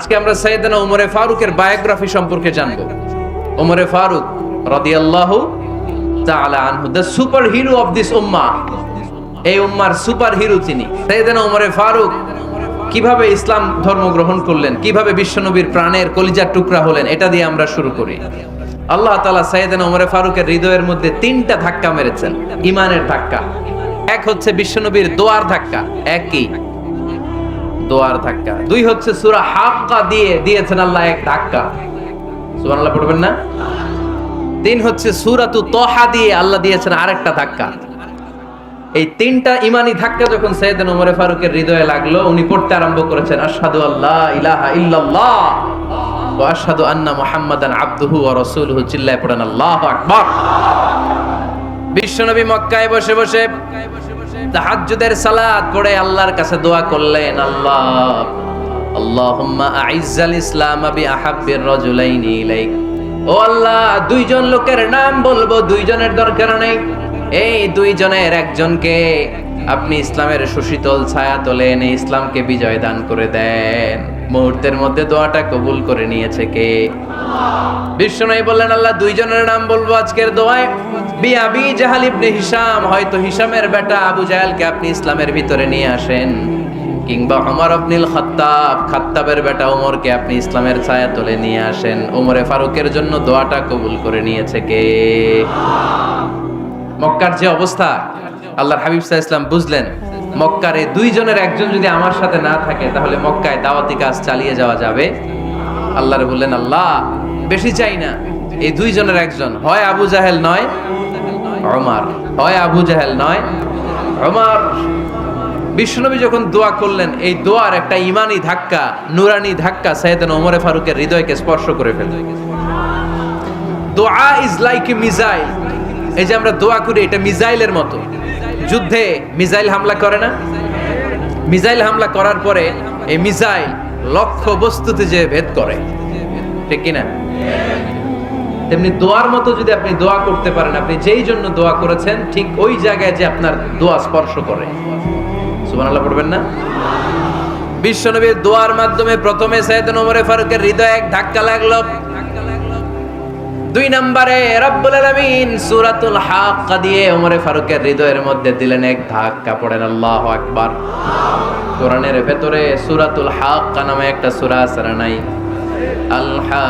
আজকে আমরা সাইয়েদনা ওমরে ফারুকের বায়োগ্রাফি সম্পর্কে জানবো। ওমরে ফারুক রাদিয়াল্লাহু তাআলা আনহু, the super hero of this উম্মাহ। এই উম্মার সুপার হিরো তিনি। সাইয়েদনা ওমরে ফারুক কিভাবে ইসলাম ধর্ম গ্রহণ করলেন, কিভাবে বিশ্বনবীর প্রাণের কলিজার টুকরা হলেন, এটা দিয়ে আমরা শুরু করি। আল্লাহ তাআলা সাইয়েদনা ওমরে ফারুকের হৃদয়ের মধ্যে 3টা ধাক্কা মেরেছেন, ঈমানের ধাক্কা। এক হচ্ছে বিশ্বনবীর দোয়ার ধাক্কা, একই দোয়ার ধাক্কা। 2 হচ্ছে সূরা হাক্কা দিয়ে দিয়েছেন আল্লাহ এক ধাক্কা, সুবহানাল্লাহ পড়বেন না? 3 হচ্ছে সূরাতু তাহা দিয়ে আল্লাহ দিয়েছেন আরেকটা ধাক্কা। এই 3টা ঈমানি ধাক্কা যখন সাইয়েদনা ওমরে ফারুকের হৃদয়ে লাগলো, উনি পড়তে আরম্ভ করেছেন আশহাদু আল্লা ইলাহা ইল্লাল্লাহ ওয়া আশহাদু আন্না মুহাম্মাদান আবদুহু ওয়া রাসূলুহু। চিল্লায়ে পড়েন আল্লাহু আকবার। বিশ্বনবী মক্কায় বসে বসে তাহাজ্জুদের সালাত পড়ে আল্লাহর কাছে দোয়া করলেন, আল্লাহুম্মা আইজ্জাল ইসলাম বিআহাব্বির রাজুলাইনি ইলাইক। ও আল্লাহ, 2 জন লোকের নাম বলবো, 2 জনের দরকার নেই। এই 2 জনের একজনকে আপনি ইসলামের সুশীতল ছায়া তলে এনে ইসলামকে বিজয় দান করে দেন। মুহূর্তের মধ্যে দোয়াটা কবুল করে নিয়েছে কে? বিশ্বনবী বললেন, আল্লাহ 2 জনের নাম বলবো আজকের দোয়ায়। আবি জাহাল ইবনে হিশাম, হয়তো হিশামের বেটা আবু জাহেলকে আপনি ইসলামের ভিতরে নিয়ে আসেন, কিংবা ওমর ইবনুল খাত্তাব, খাত্তাবের বেটা ওমরকে আপনি ইসলামের ছায়া তলে নিয়ে আসেন। ওমরে ফারুকের জন্য দোয়াটা কবুল করে নিয়েছে কে? মক্কার যে অবস্থা, আল্লাহর হাবিব সাল্লাল্লাহু আলাইহি ওয়াসাল্লাম বুঝলেন মক্কার এই 2 জনের একজন যদি আমার সাথে না থাকে তাহলে মক্কায় দাওয়াতি কাজ চালিয়ে যাওয়া যাবে। আল্লাহরে বললেন, আল্লাহ বেশি চাই না, এই 2 জনের একজন, হয় আবু জাহেল নয় ওমর, হয় আবু জাহেল নয় ওমর। বিশ্বনবী যখন দোয়া করলেন, এই দোয়ার একটা ঈমানি ধাক্কা, নূরানি ধাক্কা সাইয়েদনা ওমরে ফারুকের হৃদয়কে স্পর্শ করে ফেলল। দোয়া ইজ লাইক এ মিসাইল। এই যে আমরা দোয়া করি, এটা মিসাইলের মতো। যুদ্ধে মিসাইল হামলা করে না? মিসাইল হামলা করার পরে এই মিসাইল লক্ষ্য বস্তুতে যে ভেদ করে, ঠিক কিনা? তেমনি দোয়ার মতো যদি আপনি দোয়া করতে পারেন, আপনি যেই জন্য দোয়া করেছেন ঠিক ওই জায়গায় যে আপনার দোয়া স্পর্শ করে। সুবহানাল্লাহ পড়বেন না? বিশ্বনবীর দোয়ার মাধ্যমে প্রথমে সাইয়েদনা ওমরে ফারুকের হৃদয়ে এক ধাক্কা লাগলো। 2 নম্বরে রব্বুল আলামিন সূরাতুল হাক্কা দিয়ে ওমরে ফারুকের হৃদয়ের মধ্যে দিলেন এক ধাক্কা। পড়েন আল্লাহু আকবার। কোরআনের ভেতরে সূরাতুল হাক্কা নামে একটা সূরা আছে না নাই? আল হাক্কাতু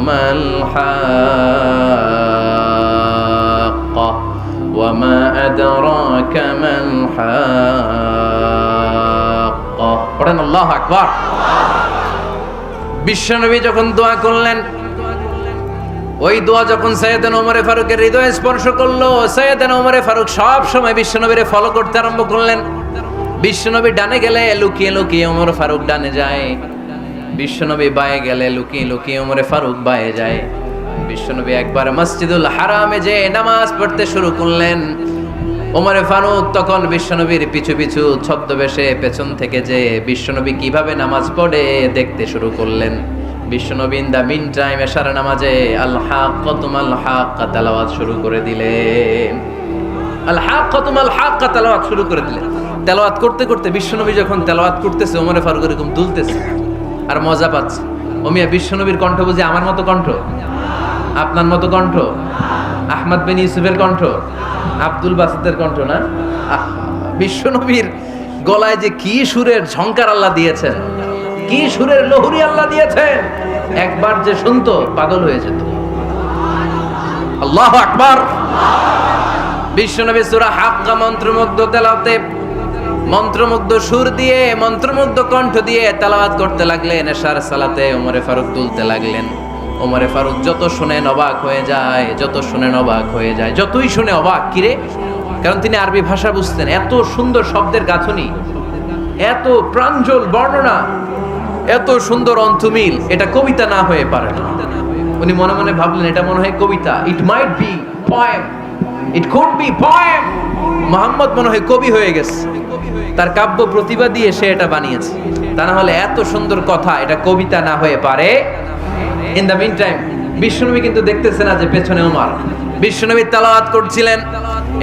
মাল হাক্কা ওয়া মা আদরাকা মাল হাক্কা। পড়েন আল্লাহু আকবার। বিশ্বনবী যখন দোয়া করলেন, ওই দোয়া যখন সাইয়েদনা ওমরে ফারুকের হৃদয়ে স্পর্শ করলো, সাইয়েদনা ওমরে ফারুক সব সময় বিশ্বনবীরে ফলো করতে আরম্ভ করলেন। বিশ্বনবী ডানে গেলে লুকিয়ে লুকিয়ে ওমর ফারুক ডানে যায়, বিশ্বনবী বায়ে গেলে লুকিয়ে লুকিয়ে ওমরে ফারুক বায়ে যায়। বিশ্বনবী একবার মসজিদুল হারামে যে নামাজ পড়তে শুরু করলেন, ওমরে ফারুক তখন বিশ্বনবীর পিছু পিছু ছদ্মবেশে পেছন থেকে যে বিশ্বনবী কিভাবে নামাজ পড়ে দেখতে শুরু করলেন। বিশ্বনবী ইন দা মিন টাইম এশার নামাজে আল হাক্কাতু মাল হাক্কা তেলাওয়াত শুরু করে দিলেন। আল হাক্কাতু মাল হাক্কা তেলাওয়াত শুরু করে দিলেন। তেলাওয়াত করতে করতে বিশ্বনবী যখন তেলাওয়াত করতেছে, ওমরে ফারুক এরকম দুলতেছে আর মজা পাচ্ছে। ও মিয়া, বিশ্বনবীর কণ্ঠ বুঝি আমার মতো কণ্ঠ, আপনার মতো কণ্ঠ, আহমদ বিন ইউসুফের কণ্ঠ, আব্দুল বাসিতের কণ্ঠ না? বিশ্বনবীর গলায় যে কি সুরের ঝংকার আল্লাহ দিয়েছেন, কি সুরের লহরী আল্লাহ দিয়েছেন, একবার যে শুনতো পাগল হয়ে যেত। আল্লাহু আকবার। বিশ্বনবী সূরা হাক্কা মন্ত্রমুগ্ধ তেলাওয়াতে, মন্ত্রমুগ্ধ সুর দিয়ে, মন্ত্রমুগ্ধ কণ্ঠ দিয়ে তেলাওয়াত করতে লাগলেন। এশার সালাতে ওমরে ফারুক তুলতে লাগলেন। ওমরে ফারুক যত শুনেন অবাক হয়ে যায়, যত শুনেন অবাক হয়ে যায়, যতই শুনে অবাক। কিরে? কারণ তিনি আরবি ভাষা বুঝতেন। এত সুন্দর শব্দের গাঁথনি, এত প্রাঞ্জল বর্ণনা, এত সুন্দর অন্তমিল, এটা কবিতা না হয়ে পারে না। উনি মনে মনে ভাবলেন, এটা মনে হয় কবিতা। It might be poem, it could be poem. Muhammad মনে হয় কবি হয়ে গেছে, তার কাব্য প্রতিভা দিয়ে সে এটা বানিয়েছে। তা না হলে এত সুন্দর কথা, এটা কবিতা না হয়ে পারে। ইন দ্য মিন টাইম বিশ্বনবী কিন্তু দেখতেছে না যে পেছনে ওমর। বিশ্বনবী তেলাওয়াত করছিলেন,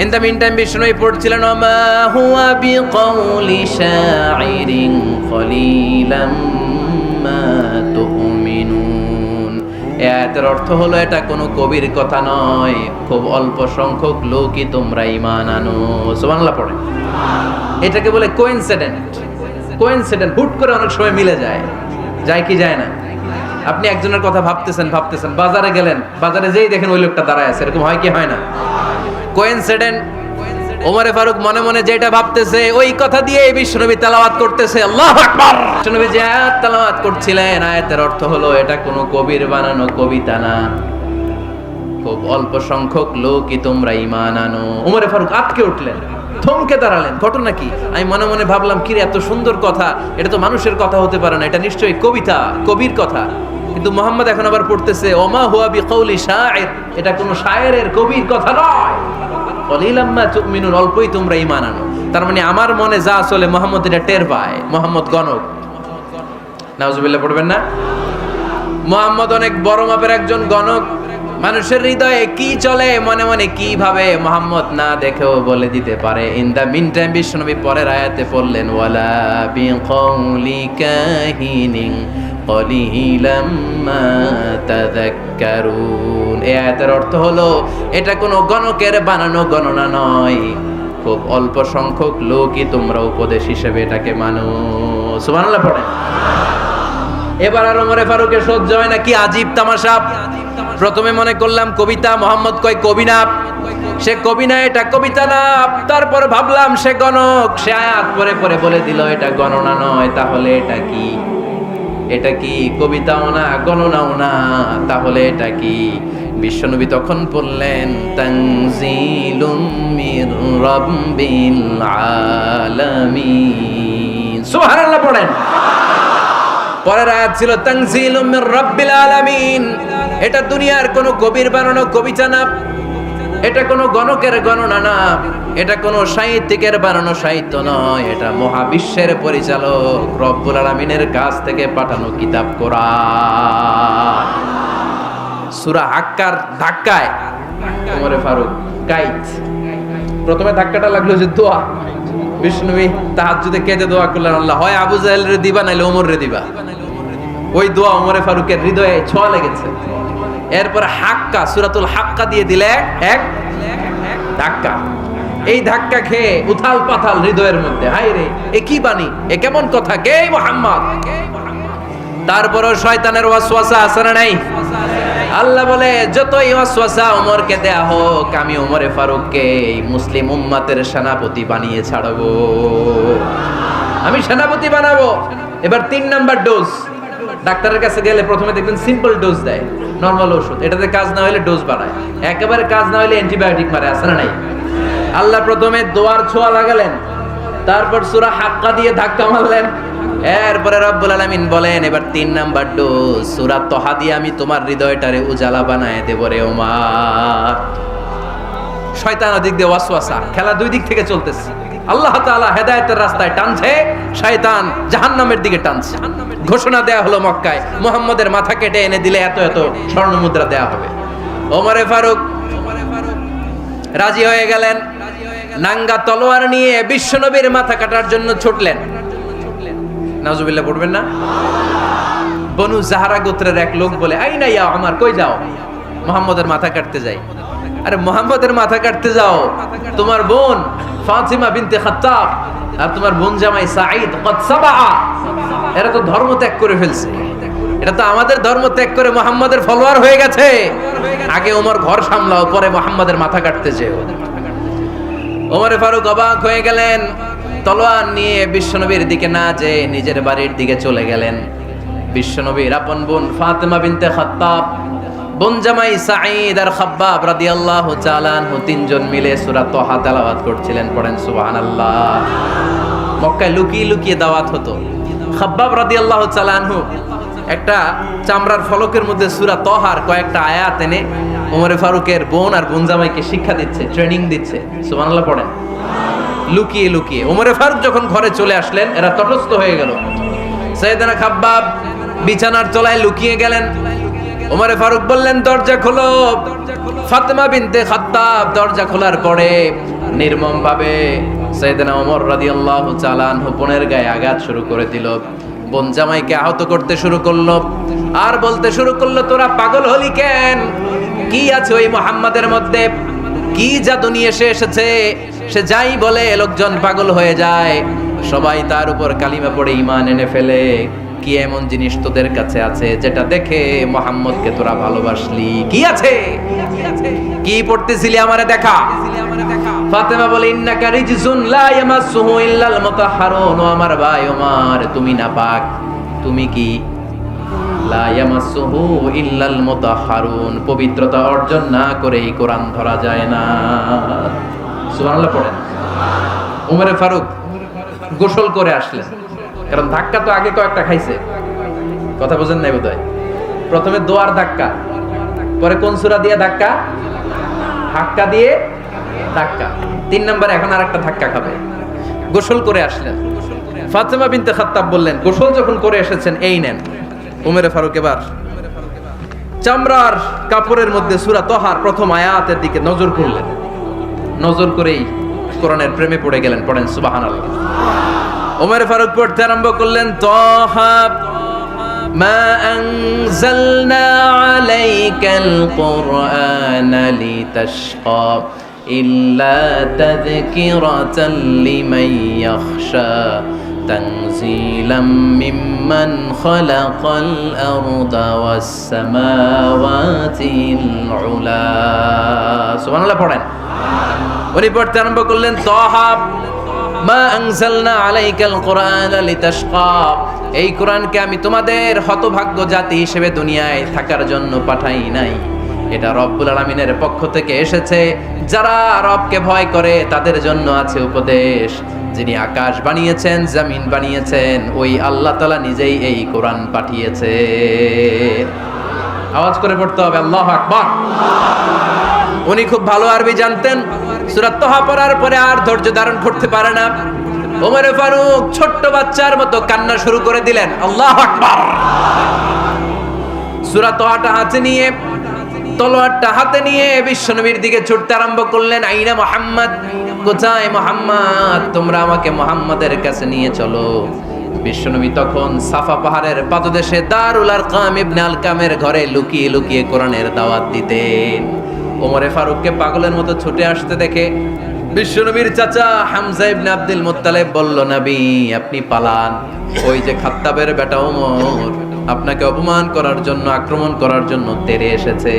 ইন দ্য মিন টাইম বিষ্ণুই পড়ছিলেন ওমা হুয়া বিকাউলি শাইরিন কলিলাম মা তুমিনুন। এই আয়াতের অর্থ হলো এটা কোনো কবির কথা নয়, খুব অল্প সংখ্যক লোকই তোমরা ঈমান আনো। সুবহানাল্লাহ পড়ে। এটাকে বলে কোইন্সিডেন্ট। কোইন্সিডেন্ট, হুট করে অনেক সময় মিলে যায়। যায় কি যায় না? আপনি একজনের কথা ভাবতেছেন, বাজারে গেলেন, বাজারে যেই দেখেন ওই লোকটা দাঁড়ায় আছে, এরকম হয় কি হয় না? কোইন্সিডেন্ট। ওমরে ফারুক মনে মনে যেটা ভাবতেছে ওই কথা দিয়ে বিশ্বনবী তেলাওয়াত করতেছে, আল্লাহু আকবার। বিশ্বনবী যে আয়াত তেলাওয়াত করছিলেন, আয়াতের অর্থ হলো এটা কোনো কবির বানানো কবিতা না, খুব অল্প সংখ্যক লোকই তোমরা ঈমান আনো। ওমরে ফারুক আটকে উঠলেন, থমকে দাঁড়ালেন। ঘটনা কি? আমি মনে মনে ভাবলাম, কিরে এত সুন্দর কথা, এটা তো মানুষের কথা হতে পারে না, এটা নিশ্চয়ই কবিতা, কবির কথা। কিন্তু মুহাম্মদ এখন আবার পড়তেছে ওমা হুয়া বিকাউলি শাইর, এটা কোনো শায়েরের, কবির কথা নয়। কলিলাম মা তুমিনুন, অল্পই তোমরা ঈমান আনো। তার মানে আমার মনে যা চলে মুহাম্মদ এটা টের পায়। মুহাম্মদ গণক। নাউজুবিল্লাহ পড়বেন না? মুহাম্মদ অনেক বড় মাপের একজন গণক। মানুষের হৃদয়ে কি চলে, মনে মনে কি ভাবে, মুহাম্মদ না দেখেও বলে দিতে পারে। ইন দা মিন টাইম বিশ্বনবী পরের আয়াতে পড়লেন ওয়ালা বিকাউলি কাহিনিন কলিলাম মা তাযাক্কারুন। এই আয়াতের অর্থ হলো এটা কোনো গণকের বানানো গণনা নয়, খুব অল্প সংখ্যক লোকই তোমরা উপদেশ হিসেবে এটাকে মানো। সুবহানাল্লাহ পড়েন। এবার আর ওমরে ফারুকের সহ্য হয় না, কি আজীব তামাশা। প্রথমে মনে করলাম কবিতা, মোহাম্মদ কয় কবি না, সে কবি না, এটা কবিতা না। তারপর ভাবলাম সে গণক, সে আয়াত পরে পরে বলে দিল এটা গণনা নয়, তাহলে এটা কি? এটা কি কবিতাও না, গণনাও না, তাহলে এটা কি? বিশ্বনবী তখন বললেন তানজিলুম মির রাব্বিল আলামিন। সুবহানাল্লাহ পড়েন। পরের আয়াত ছিল তানজিলুম মির রাব্বিল আলামিন। এটা দুনিয়ার কোনো কবির বানানো কবিতা না, এটা কোনো গণকের গণনা না, এটা কোনো সাহিত্যিকের বানানো সাহিত্য নয়, এটা মহাবিশ্বের পরিচালক রব্বুল আলামিনের কাছ থেকে পাঠানো কিতাব কোরআন। সূরা হাক্কার ধাক্কায় ওমরে ফারুক কাইত। প্রথমে ধাক্কাটা লাগলো যে দোয়া। বিষ্ণুবী তাহাজ্জুদে কেঁদে দোয়া করলেন, আল্লাহ হয় আবু জাহেল রে দিবা নাইলে ওমর রে দিবা। ওই দোয়া ওমরে ফারুকের হৃদয়ে ছোঁয়া লেগেছে। এরপর হাক্কা, সূরাতুল হাক্কা দিয়ে দিলে এক ধাক্কা। এই ধাক্কা খেয়ে উথাল পাথাল হৃদয়ের মধ্যে, হায় রে এ কি বাণী, এ কেমন কথা, কে মুহাম্মদ? তারপরও শয়তানের ওয়াসওয়াসা আছে না নাই? আল্লাহ বলে যতই ওয়াসওয়াসা ওমরকে দেয়া হোক, আমি ওমরে ফারুককে এই মুসলিম উম্মতের সেনাপতি বানিয়ে ছাড়বো, আমি সেনাপতি বানাবো। এবার 3 নাম্বার ডোজ। ডাক্তারের কাছে গেলে প্রথমে দেখবেন সিম্পল ডোজ দেয়, নরমাল ওষুধ, এটাতে কাজ না হলে ডোজ বাড়ায়, একেবারে কাজ না হলে অ্যান্টিবায়োটিক মারে, আছে না নাই? আল্লাহ প্রথমে দোয়ার ছোঁয়া লাগালেন, তারপর সূরা হাক্কা দিয়ে ধাক্কা মারলেন, এরপরে রব্বুল আলামিন বলেন এবার 3 নাম্বার ডোজ সূরা তহা দিয়ে আমি তোমার হৃদয়টারে উজালা বানায় দেব রে ওমর। শয়তান ওদিক দিয়ে ওয়াসওয়াসা, খেলা দুই দিক থেকে চলতেছে। আল্লাহ তাআলা হেদায়েতের রাস্তায় টানছে, শয়তান জাহান্নামের দিকে টানছে। ঘোষণা দেয়া হলো মক্কায়, মুহাম্মদের মাথা কেটে এনে দিলে এত এত স্বর্ণ মুদ্রা দেয়া হবে। ওমরে ফারুক রাজি হয়ে গেলেন, নাঙ্গা তলোয়ার নিয়ে বিশ্বনবীর মাথা কাটার জন্য ছুটলেন। নাউজুবিল্লাহ পড়বেন না? বনু জাহরা গোত্রের এক লোক বলে, আইনা ইয়া ওমর, কই যাও? মুহাম্মদের মাথা কাটতে যাই। আরে মুহাম্মদের মাথা কাটতে যাও? তোমার বোন ফাতিমা বিনতে খাত্তাব আর তোমার বোন জামাই সাঈদ কদ সাবা, এরা তো ধর্ম ত্যাগ করে ফেলছে, এটা তো আমাদের ধর্ম ত্যাগ করে মুহাম্মদের ফলোয়ার হয়ে গেছে। আগে ওমর ঘর সামলাও, পরে মুহাম্মদের মাথা কাটতে যেও। ওমরে ফারুক অবাক হয়ে গেলেন, তলোয়ার নিয়ে বিশ্বনবীর দিকে না যেয়ে নিজের বাড়ির দিকে চলে গেলেন। বিশ্বনবীর আপন বোন ফাতিমা বিনতে খাত্তাব, বোন জামাই সাঈদ আর খাব্বাব রাদিয়াল্লাহু তাআলা আনহু, 3 জন মিলে সূরা তহা তেলাওয়াত করছিলেন। পড়েন সুবহানাল্লাহ। মক্কায় লুকিয়ে লুকিয়ে দাওয়াত হতো। খাব্বাব রাদিয়াল্লাহু তাআলা আনহু একটা চামড়ার ফলকের মধ্যে সূরা তহার কয়েকটা আয়াত এনে ওমরে ফারুকের বোন আর বোন জামাইকে শিক্ষা দিচ্ছে, ট্রেনিং দিচ্ছে। সুবহানাল্লাহ পড়েন। লুকিয়ে লুকিয়ে ওমরে ফারুক যখন ঘরে চলে আসলেন, এরা তটস্থ হয়ে গেল। সাইয়েদনা খাব্বাব বিছানার তলায় লুকিয়ে গেলেন। ওমরে ফারুক বললেন, দরজা খোলো। ফাতেমা বিনতে খাত্তাব দরজা খোলার পরে নির্মমভাবে সাইয়েদনা ওমর রাদিয়াল্লাহু তাআলা আনহু বোনের গায়ে আঘাত শুরু করে দিল। বোন জামাইকে আহত করতে শুরু করলো আর বলতে শুরু করলো, তোরা পাগল হলি কেন? কি আছে ওই মুহাম্মাদের মধ্যে? কি জাদু নিয়ে এসেছে? সে যাই বলে লোকজন পাগল হয়ে যায়, সবাই তার উপর কালিমা পড়ে ঈমান এনে ফেলে। কি এমন জিনিস তোদের কাছে আছে যেটা দেখে মুহাম্মদকে তোরা ভালোবাসলি? কি আছে? কি পড়তেছিলি আমারে দেখা। ফাতেমা বলে, ইন্নাকা রিজসুন লা ইয়ামাসসুহু ইল্লাল মুতাহহারুন। ও আমার ভাই ওমর, তুমি নাপাক। তুমি কি? লা ইয়ামাসসুহু ইল্লাল মুতাহহারুন, পবিত্রতা অর্জন না করে এই কোরআন ধরা যায় না। সুবহানাল্লাহ পড়েন। ওমরে ফারুক গোসল করে আসলেন, কারণ ধাক্কা তো আগে কয়েকটা খাইছে। কথা বোঝেন নাই বোধহয়? প্রথমে দোয়ার ধাক্কা, পরে কোন সূরা দিয়ে ধাক্কা? হাক্কা দিয়ে ধাক্কা। 3 নম্বরে এখন আরেকটা ধাক্কা খাবে। গোসল করে আসলেন। ফাতেমা বিনতে খাত্তাব বললেন, গোসল যখন করে এসেছেন, এই নেন। ওমরে ফারুক এবার চামড়ার কাপড়ের মধ্যে সূরা তহার প্রথম আয়াতের দিকে নজর করলেন। নজর করেই কোরআনের প্রেমে পড়ে গেলেন। পড়েন সুবহানাল্লাহ। ওমর ফারুক পড়তে আরম্ভ করলেন, তহা মা আনজালনা আলাইকাল কুরআনা লিতাশকা ইল্লা তাযকিরাতাল লিমান ইয়াখশা তানজিলাম মিম্মান খালাকাল আরদা ওয়াস সামাওয়াতিল উলা। সুবহানাল্লাহ পড়েন। উনি পড়তে আরম্ভ করলেন, তহা মা আনজালনা আলাইকাল কুরআনা লিতাশকা, এই কোরআনকে আমি তোমাদের হতভাগ্য জাতি হিসেবে দুনিয়ায় থাকার জন্য পাঠাই নাই। এটা রব্বুল আলামিনের পক্ষ থেকে এসেছে। যারা রবকে ভয় করে তাদের জন্য আছে উপদেশ। যিনি আকাশ বানিয়েছেন, জমিন বানিয়েছেন, ওই আল্লাহ তাআলা নিজেই এই কোরআন পাঠিয়েছে। আওয়াজ করে পড়তে হবে, আল্লাহু আকবার। উনি খুব ভালো আরবি জানতেন। সূরা তহা পড়ার পরে আর ধৈর্য ধারণ করতে পারে না। ওমর ফারুক ছোট্ট বাচ্চার মতো কান্না শুরু করে দিলেন। আল্লাহু আকবার। সূরা তহাটা হাতে নিয়ে, তলোয়ারটা হাতে নিয়ে বিশ্বনবীর দিকে ছুটতে আরম্ভ করলেন। আইনা মুহাম্মদ, কোথায় মুহাম্মদ? তোমরা আমাকে মুহাম্মাদের কাছে নিয়ে চলো। বিশ্বনবী তখন সাফা পাহাড়ের পাদদেশে দারুল আরকাম ইবনে আলকামের ঘরে লুকিয়ে লুকিয়ে কোরআনের দাওয়াত দিতেন। ওমরে ফারুককে পাগলের মতো ছুটে আসতে দেখে বিশ্বনবীর চাচা হামজা ইবনে আব্দুল মুত্তালিব বলল, নবী আপনি পালান। ওই যে খাত্তাবের বেটা ওমর আপনাকে অপমান করার জন্য, আক্রমণ করার জন্য তেড়ে এসেছে।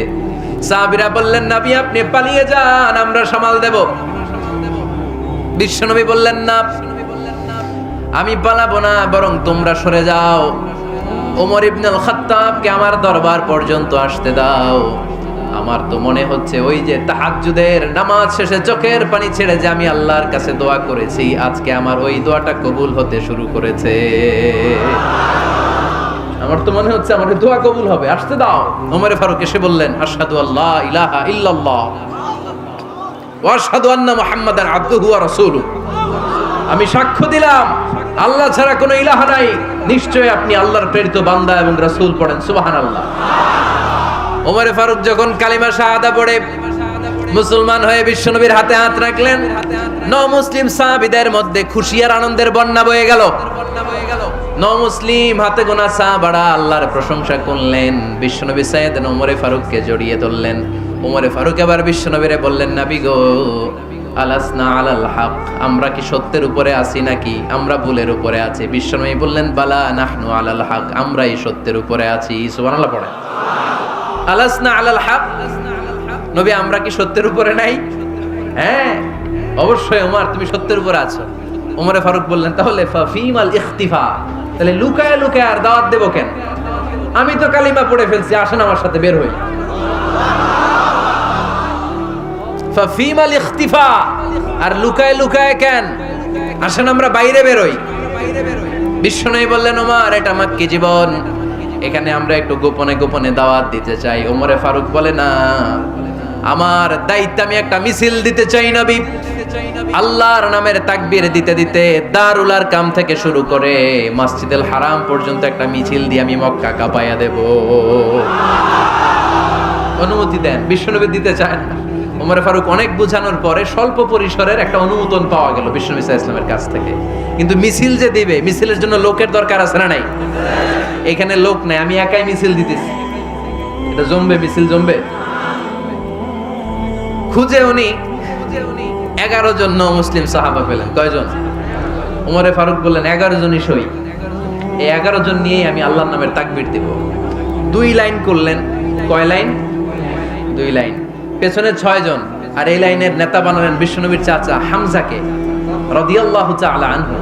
সাহাবীরা বললেন, নবী আপনি পালিয়ে যান, আমরা সামাল দেব। বিশ্বনবী বললেন, না, আমি পালাবো না, বরং তোমরা সরে যাও। ওমর ইবনুল খাত্তাবকে আমার দরবার পর্যন্ত আসতে দাও। আমার তো মনে হচ্ছে ওই যে তাহাজ্জুদের নামাজ শেষে চোখের পানি ছেড়ে যে আমি আল্লাহর কাছে দোয়া করেছি, আজকে আমার ওই দোয়াটা কবুল হতে শুরু করেছে। আমার তো মনে হচ্ছে আমার দোয়া কবুল হবে, আসতে দাও। ওমর ফারুক এসে বললেন, আশহাদু আল্লা ইলাহা ইল্লাল্লাহ ওয়া আশহাদু আন্না মুহাম্মাদান আবদুহু ওয়া রাসূলুহু। আমি সাক্ষ্য দিলাম আল্লাহ ছাড়া কোনো ইলাহ নাই, নিশ্চয়ই আপনি আল্লাহর প্রেরিত বান্দা এবং রাসূল। পড়েন সুবহানাল্লাহ। ওমর ফারুক যখন কালিমা শাহাদা পড়ে মুসলমান হয়ে বিশ্বনবীর হাতে হাত রাখলেন, মুসলিম সাহাবীদের মধ্যে খুশি আর আনন্দের বন্যা বয়ে গেল। মুসলিম হাতে গোনা সাহাবারা আল্লাহর প্রশংসা করলেন। বিশ্বনবী সাইয়েদনা ওমর ফারুককে জড়িয়ে ধরলেন। ওমর ফারুক এবার বিশ্বনবীরে বললেন, নবী গো, আলাসনা আলাল হক, আমরা কি সত্যের উপরে আছি নাকি আমরা ভুলের উপরে আছি? বিশ্বনবী বললেন, বালা নাহনু আলাল হক, আমরাই সত্যের উপরে আছি। সুবহানাল্লাহ পড়েন। আলাসনা আলাল হক, নবী আমরা কি সত্যের উপরে নাই? হ্যাঁ অবশ্যই ওমর, তুমি সত্যের উপরে আছো। ওমরে ফারুক বললেন, তাহলে ফাফিমাল ইখতিফা, তাহলে লুকায় লুকায় আর দাওয়াত দেব কেন? আমি তো কালিমা পড়ে ফেলছি, আসেন আমার সাথে বের হই। ফাফিমাল ইখতিফা, আর লুকায় লুকায় কেন? আসেন আমরা বাইরে বের হই। বিশ্বনবী বললেন, ওমর এটা মাক্কি জীবন, এখানে আমরা একটু গোপনে গোপনে দাওয়াত দিতে চাই। ওমরে ফারুক বলে, না, আমার দায়িত্ব, আমি একটা মিছিল দিতে চাই নবী। আল্লাহর নামের তাকবীর দিতে দিতে দারুল আরকাম থেকে শুরু করে মসজিদুল হারাম পর্যন্ত একটা মিছিল দিয়ে আমি মক্কা কাঁপাইয়া দেব। অনুমতি দেন, বিশ্বনবী দিতে চায় না। ওমর ফারুক অনেক বোঝানোর পরে স্বল্প পরিসরের একটা অনুমোদন পাওয়া গেল বিশ্বনবী সাল্লাল্লাহু আলাইহি ওয়াসাল্লামের কাছ থেকে। কিন্তু মিছিল যে দিবে, মিছিলের জন্য লোকের দরকার আছে না নাই? এখানে লোক নাই, আমি একাই মিছিল দিতেছি, এটা জমবে, মিছিল জমবে। খুঁজে উনি 11 জন মুসলিম সাহাবা পেলেন। কয়জন? ওমরে ফারুক বললেন 11 জনই সই। এই 11 জন নিয়েই আমি আল্লাহর নামের তাকবীর দেব। 2 লাইন করলেন। কয় লাইন? 2 লাইন। পেছনে 6 জন, আর এই লাইনের নেতা বানালেন বিশ্বনবীর চাচা হামজাকে রাদিয়াল্লাহু তাআলা আনহু।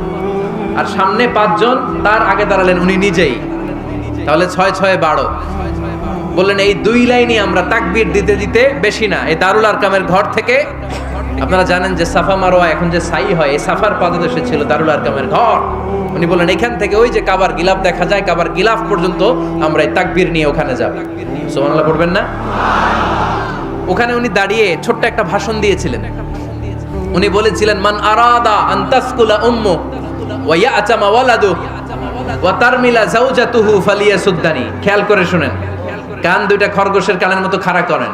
আর সামনে 5 জন, তার আগে দাঁড়ালেন উনি নিজেই। তাহলে 6 6 12। বললেন এই 2 লাইনই আমরা তাকবীর দিতে দিতে, বেশি না, এই দারুল আরকামের ঘর থেকে, আপনারা জানেন যে সাফা মারওয়া এখন যে সাই হয়, এই সাফার পাদদেশে ছিল দারুল আরকামের ঘর। উনি বললেন এখান থেকে ওই যে কাবার গিলাফ দেখা যায়, কাবার গিলাফ পর্যন্ত আমরা এই তাকবীর নিয়ে ওখানে যাব। সুবহানাল্লাহ পড়বেন না? ওখানে উনি দাঁড়িয়ে ছোট্ট একটা ভাষণ দিয়েছিলেন। উনি বলেছিলেন মান আরাদা আন তাসকুলা উম্মু ওয়া ইয়াতামা ওয়ালাদু ওয়া তারমিলা যাওজাতুহু ফালিয়াসুদ্দানি। খেয়াল করে শুনেন, কান দুইটা খরগোশের কানের মতো খাড়া করেন।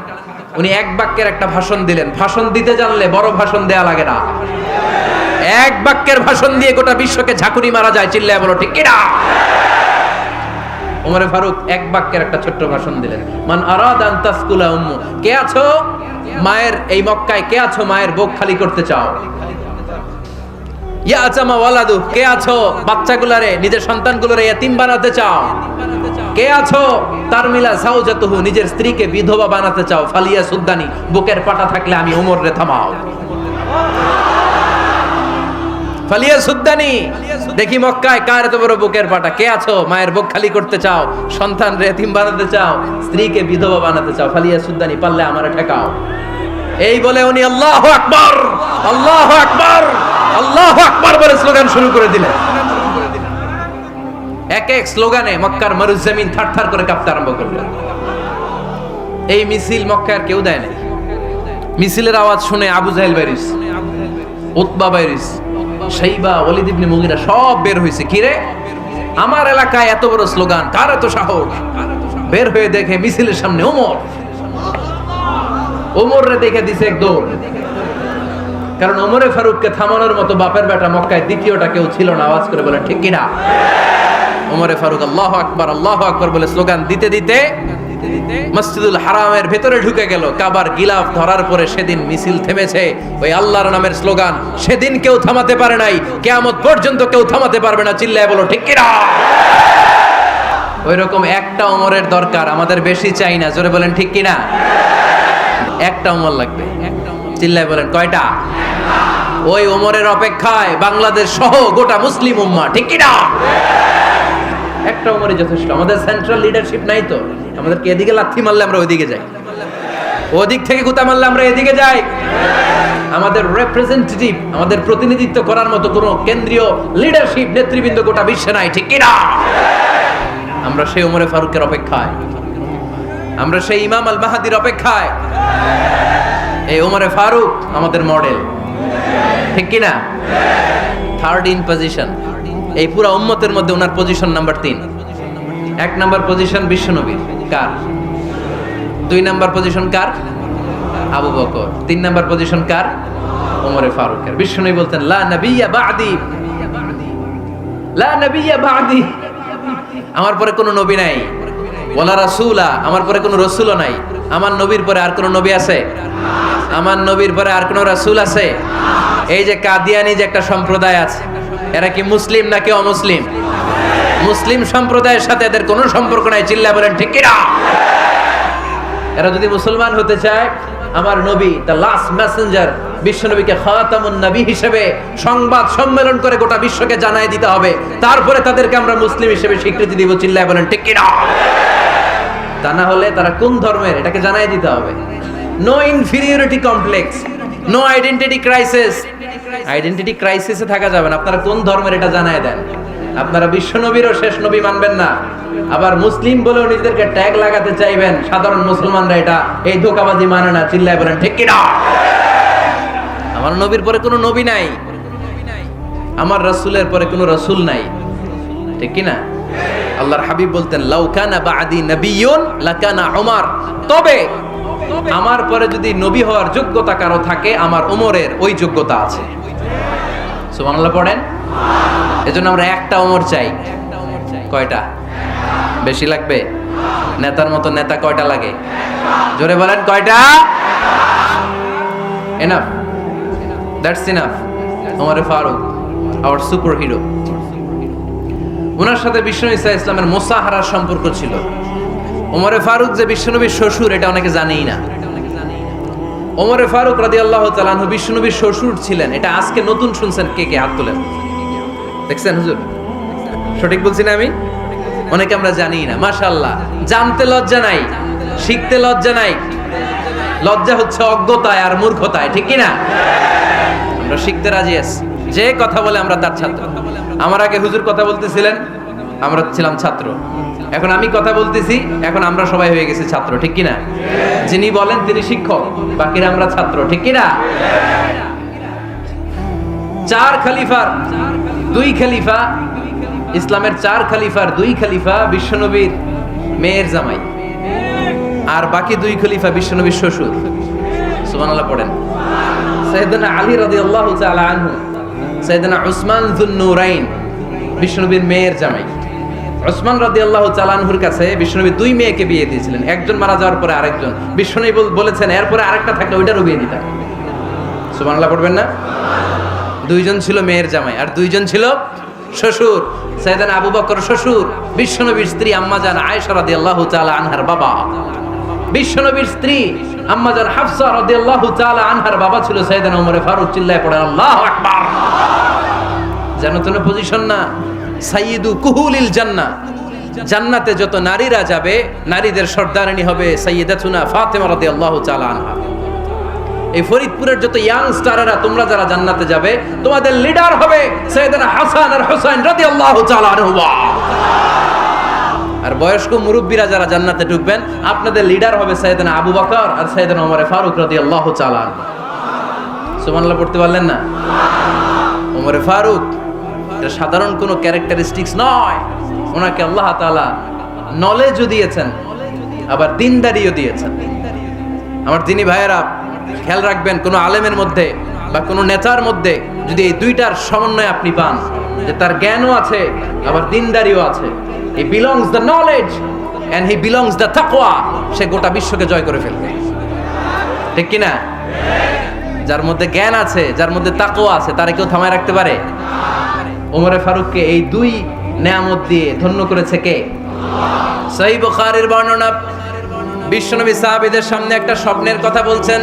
উনি এক বাক্যের একটা ভাষণ দিলেন। ভাষণ দিতে জানলে বড় ভাষণ দেয়া লাগে না, এক বাক্যের ভাষণ দিয়ে গোটা বিশ্বকে ঝাঁকুনি মারা যায়। চিল্লায় বলো ঠিক কিনা? ওমরে ফারুক এক বাক্যের একটা ছোট্ট ভাষণ দিলেন। মান আরাদা আন তাসকুলা উম্মু, কে আছো মায়ের এই মক্কায়, কে আছো মায়ের বুক খালি করতে চাও? ইয়াতামা ওয়ালাদু, কে আছো বাচ্চাগুলারে, নিজের সন্তানগুলোরে ইয়াতিম বানাতে চাও? কে আছো তারমিলা যাওজাতুহু, নিজের স্ত্রীকে বিধবা বানাতে চাও? ফালিয়াসুদ্দানি, বুকের পাটা থাকলে আমি ওমর রে থামাও। ফালিয়াসুদ্দানি, দেখি মক্কায় কার এত বড় বুকের পাটা। কে আছো মায়ের বুক খালি করতে চাও, সন্তান রে এতিম বানাতে চাও, স্ত্রীকে বিধবা বানাতে চাও? ফালিয়াসুদ্দানি, পারলে আমারে ঠেকাও। এই বলে উনি আল্লাহু আকবার, আল্লাহু আকবার, আল্লাহু আকবার বলে স্লোগান শুরু করে দিলেন। এক এক স্লোগানে মক্কার মরুজমিন থারথার করে কাঁপতে আরম্ভ করল। এই মিছিল মক্কার কেউ দেয় না। মিছিলের আওয়াজ শুনে আবু জাহেল বাইরিস, উতবা বাইরিস, শাইবা, ওয়ালিদ ইবনে মুগিরা সব বের হয়েছে। কিরে, আমার এলাকায় এত বড় স্লোগান, কার এত সাহস? বের হয়ে দেখে মিছিলের সামনে ওমর। ওমর রে দেখে দিছে এক দৌড়, কারণ ওমরে ফারুককে থামানোর মতো বাপের বেটা মক্কায় দ্বিতীয়টা কেউ ছিল না। আওয়াজ করে বলেন ঠিক কিনা? ওমরে ফারুক আল্লাহু আকবার, আল্লাহু আকবার বলে স্লোগান দিতে দিতে মসজিদুল হারামের ভেতরে ঢুকে গেল। কাবার গিলাফ ধরার পরে সেদিন মিছিল থেমেছে। ওই আল্লাহর নামের স্লোগান সেদিন কেউ থামাতে পারে নাই, কিয়ামত পর্যন্ত কেউ থামাতে পারবে না। চিল্লায় বলো ঠিক কিনা? ওই রকম একটা ওমরের দরকার, আমাদের বেশি চাই না। জোরে বলেন ঠিক কিনা? একটা ওমর লাগবে। চিল্লায় বলেন কয়টা? ওই ওমরের অপেক্ষায় বাংলাদেশ সহ গোটা মুসলিম উম্মাহ, ঠিক কিনা? একটা ওমরই যথেষ্ট। আমাদের সেন্ট্রাল লিডারশিপ নাই তো, আমাদেরকে এদিকে লাথি মারলে আমরা ওইদিকে যাই, ওদিক থেকে গুতা মারলে আমরা এদিকে যাই। আমাদের রিপ্রেজেন্টেটিভ, আমাদের প্রতিনিধিত্ব করার মতো কোনো কেন্দ্রীয় লিডারশিপ নেতৃবৃন্দ গোটা বিশ্বে নাই, ঠিক কিনা? আমরা সেই ওমরে ফারুকের অপেক্ষায়, আমরা সেই ইমাম আল মাহাদির অপেক্ষায়। এই ওমরে ফারুক আমাদের মডেল, ঠিক কিনা? থার্ড ইন পজিশন এই পুরো উম্মতের মধ্যে ওনার পজিশন নাম্বার 3। 1 নাম্বার পজিশন বিশ্বনবীর, কার? 2 নাম্বার পজিশন কার? আবু বকর। 3 নাম্বার পজিশন কার? ওমরে ফারুকের। বিশ্বনবী বলতেন লা নবিয়্যা বা'দি, লা নবিয়্যা বা'দি, আমার পরে কোনো নবী নাই। ওয়ালা রাসূলা, আমার পরে কোনো রাসূলও নাই। আমার নবীর পরে আর কোনো নবী আছে? আমার নবীর পরে আর কোনো রাসূল আছে? এই যে কাদিয়ানি যে একটা সম্প্রদায় আছে, এরা কি মুসলিম নাকি অমুসলিম? মুসলিম সম্প্রদায়ের সাথে এদের কোনো সম্পর্ক নাই। চিল্লায় বলেন ঠিক কিনা? এরা যদি মুসলমান হতে চায়, আমার নবী দ্য লাস্ট মেসেঞ্জার বিশ্বনবীকে খাতামুন নবী হিসেবে সংবাদ সম্মেলন করে গোটা বিশ্বকে জানাই দিতে হবে, তারপরে তাদেরকে আমরা মুসলিম হিসেবে স্বীকৃতি দিব। চিল্লায় বলেন ঠিক কিনা? তা না হলে তারা কোন ধর্মের এটাকে জানাই দিতে হবে। No inferiority complex, no identity crisis. Identity ক্রাইসিসে থাকা যাবে না। আপনারা কোন ধর্মের এটা জানাই দেন। আপনারা বিশ্বনবীরও শেষ নবী মানবেন না, আবার মুসলিম বলেও নিজেদেরকে ট্যাগ লাগাতে চাইবেন। সাধারণ মুসলমানরা এটা এই ধোঁকাবাজি মানে না। চিল্লায় বলেন ঠিক কিনা? আমার নবীর পরে কোনো নবী নাই, আমার রাসূলের পরে কোনো রাসূল নাই, ঠিক কিনা? আল্লাহর হাবিব বলতেন লাউ কানা বা'দি নাবিয়্যুন লাকানা উমর, তবে আমার পরে যদি নবী হওয়ার যোগ্যতা কারো থাকে আমার ওমরের ওই যোগ্যতা আছে। সুবহানাল্লাহ পড়েন। এজন্য আমরা একটা ওমর চাই। কয়টা? বেশি লাগবে? নেতার মতো নেতা কয়টা লাগে? জোরে বলেন কয়টা? Enough, that's enough. Umar Farooq our super hero. ওনার সাথে বিশ্বনবী সাল্লাল্লাহু আলাইহি ওয়াসাল্লামের মুসাহারার সম্পর্ক ছিল। ওমর ফারুক যে বিশ্বনবীর শ্বশুর এটা অনেকে জানেই না। ওমর ফারুক রাদিয়াল্লাহু তাআলা আনহু বিশ্বনবীর শ্বশুর ছিলেন, এটা আজকে নতুন শুনছেন। কে কে হাত তোলেন? দেখছেন হুজুর? সঠিক বলছি না আমি? অনেকে আমরা জানি না। মাশাআল্লাহ, জানতে লজ্জা নাই, শিখতে লজ্জা নাই। লজ্জা হচ্ছে অজ্ঞতায় আর মূর্খতায়, ঠিক কি না? আমরা শিখতে রাজি আছি। যে কথা বলে আমরা তার ছাত্র। আমার আগে হুজুর কথা বলতেছিলেন, আমরা ছিলাম ছাত্র। এখন আমি কথা বলতেছি, এখন আমরা সবাই হয়ে গেছি ছাত্র, ঠিক কি না? যিনি বলেন তিনি শিক্ষক, বাকিরা আমরা ছাত্র, ঠিক কি না? চার খলিফার দুই খলিফা, ইসলামের চার খলিফার দুই খলিফা বিশ্বনবীর মেয়ের জামাই, আর বাকি দুই খলিফা বিশ্বনবীর শ্বশুর। সুবহানাল্লাহ পড়েন। সাইয়েদনা আলী রাদিয়াল্লাহু তাআলা আনহু, সাইয়েদনা উসমান যুন নূরাইন বিশ্বনবীর মেয়ের জামাই। উসমান রাদিয়াল্লাহু তাআলা আনহুর কাছে বিশ্বনবী দুই মেয়েকে বিয়ে দিয়েছিলেন। একজন মারা যাওয়ার পরে আরেকজন। বিশ্বনবী বলেছেন এরপরে আরেকটা থাকলে ওইটারও বিয়ে দিতাম। সুবহানাল্লাহ পড়বেন না? দুইজন ছিল মেয়ের জামাই আর দুইজন ছিল শ্বশুর। সাইয়েদনা আবু বকর শ্বশুর, বিশ্বনবীর স্ত্রী আম্মাজান আয়েশা রাদিয়াল্লাহু তাআলা আনহার বাবা। বিশ্বনবীর স্ত্রী আম্মাজান হাফসা রাদিয়াল্লাহু তাআলা আনহার বাবা ছিল সাইয়েদনা ওমর ফারুক। চিল্লায় পড়েন আল্লাহু আকবার। জানো তো না পজিশন না? সাইয়্যিদু কুহুলিল জান্নাহ। জান্নাতে যত নারীরা যাবে, নারীদের সর্দারিনী হবে সাইয়্যিদাতুনা ফাতেমা রাদিয়াল্লাহু তাআলা আনহা। এই ফরিদপুরের যত ইয়াং স্টারেরা তোমরা যারা জান্নাতে যাবে, তোমাদের লিডার হবে সাইয়েদনা হাসান আর হুসাইন রাদিয়াল্লাহু তাআলা আনহুমা। আর বয়স্ক মুরব্বীরা যারা জান্নাতে ঢুকবেন, আপনাদের লিডার হবে সাইয়েদনা আবু বকর আর সাইয়েদনা ওমর ফারুক রাদিয়াল্লাহু তাআলা আনহু। সুবহানাল্লাহ পড়তে পারলেন না? ওমর ফারুক এটা সাধারণ কোনো ক্যারেক্টারিস্টিক্স নয়। ওনাকে আল্লাহ তাআলা নলেজও দিয়েছেন, আবার দিনদারিও দিয়েছেন। আমার দিনী ভাইয়েরা খেয়াল রাখবেন, কোনো আলেমের মধ্যে বা কোনো নেতার মধ্যে যদি এই দুইটার সমন্বয় আপনি পান, যে তার জ্ঞানও আছে আবার দিনদারিও আছে, he belongs the knowledge and he belongs the তাকওয়া, সে গোটা বিশ্বকে জয় করে ফেলবে, ঠিক কি না? যার মধ্যে জ্ঞান আছে, যার মধ্যে তাকওয়া আছে, তারে কেউ থামায় রাখতে পারে? ওমর ফারুককে এই দুই নেয়ামত দিয়ে ধন্য করেছে কে? সহিহ বুখারীর বর্ণনা। বিশ্বনবী সাহাবীদের সামনে একটা স্বপ্নের কথা বলছেন।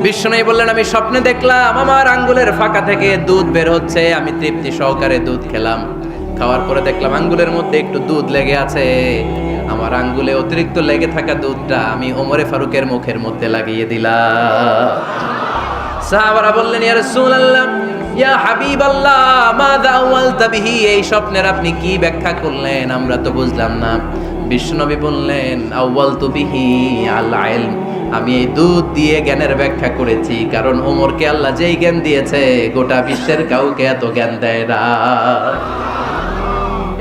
বিশ্বনবী বললেন, আমি স্বপ্নে দেখলাম আমার আঙ্গুলের ফাঁকা থেকে দুধ বের হচ্ছে। আমি তৃপ্তি সহকারে দুধ খেলাম। খাওয়ার পরে দেখলাম আঙ্গুলের মধ্যে একটু দুধ লেগে আছে। আমার আঙ্গুলে অতিরিক্ত লেগে থাকা দুধটা আমি ওমর ফারুকের মুখের মধ্যে লাগিয়ে দিলাম। সাহাবারা বললেন, ইয়া রাসূলুল্লাহ, ইয়া হাবিবাল্লাহ, মাযা আওয়ালতা বিহি, এই স্বপ্নের আপনি কি ব্যাখ্যা করলেন? আমরা তো বুঝলাম না। বিশ্বনবী বললেন, আওয়ালতু বিহি আল ইলম, আমি এই দুধ দিয়ে জ্ঞানের ব্যাখ্যা করেছি, কারণ ওমরকে আল্লাহ যেই জ্ঞান দিয়েছে গোটা বিশ্বের কাউকে এত জ্ঞান দেয় না।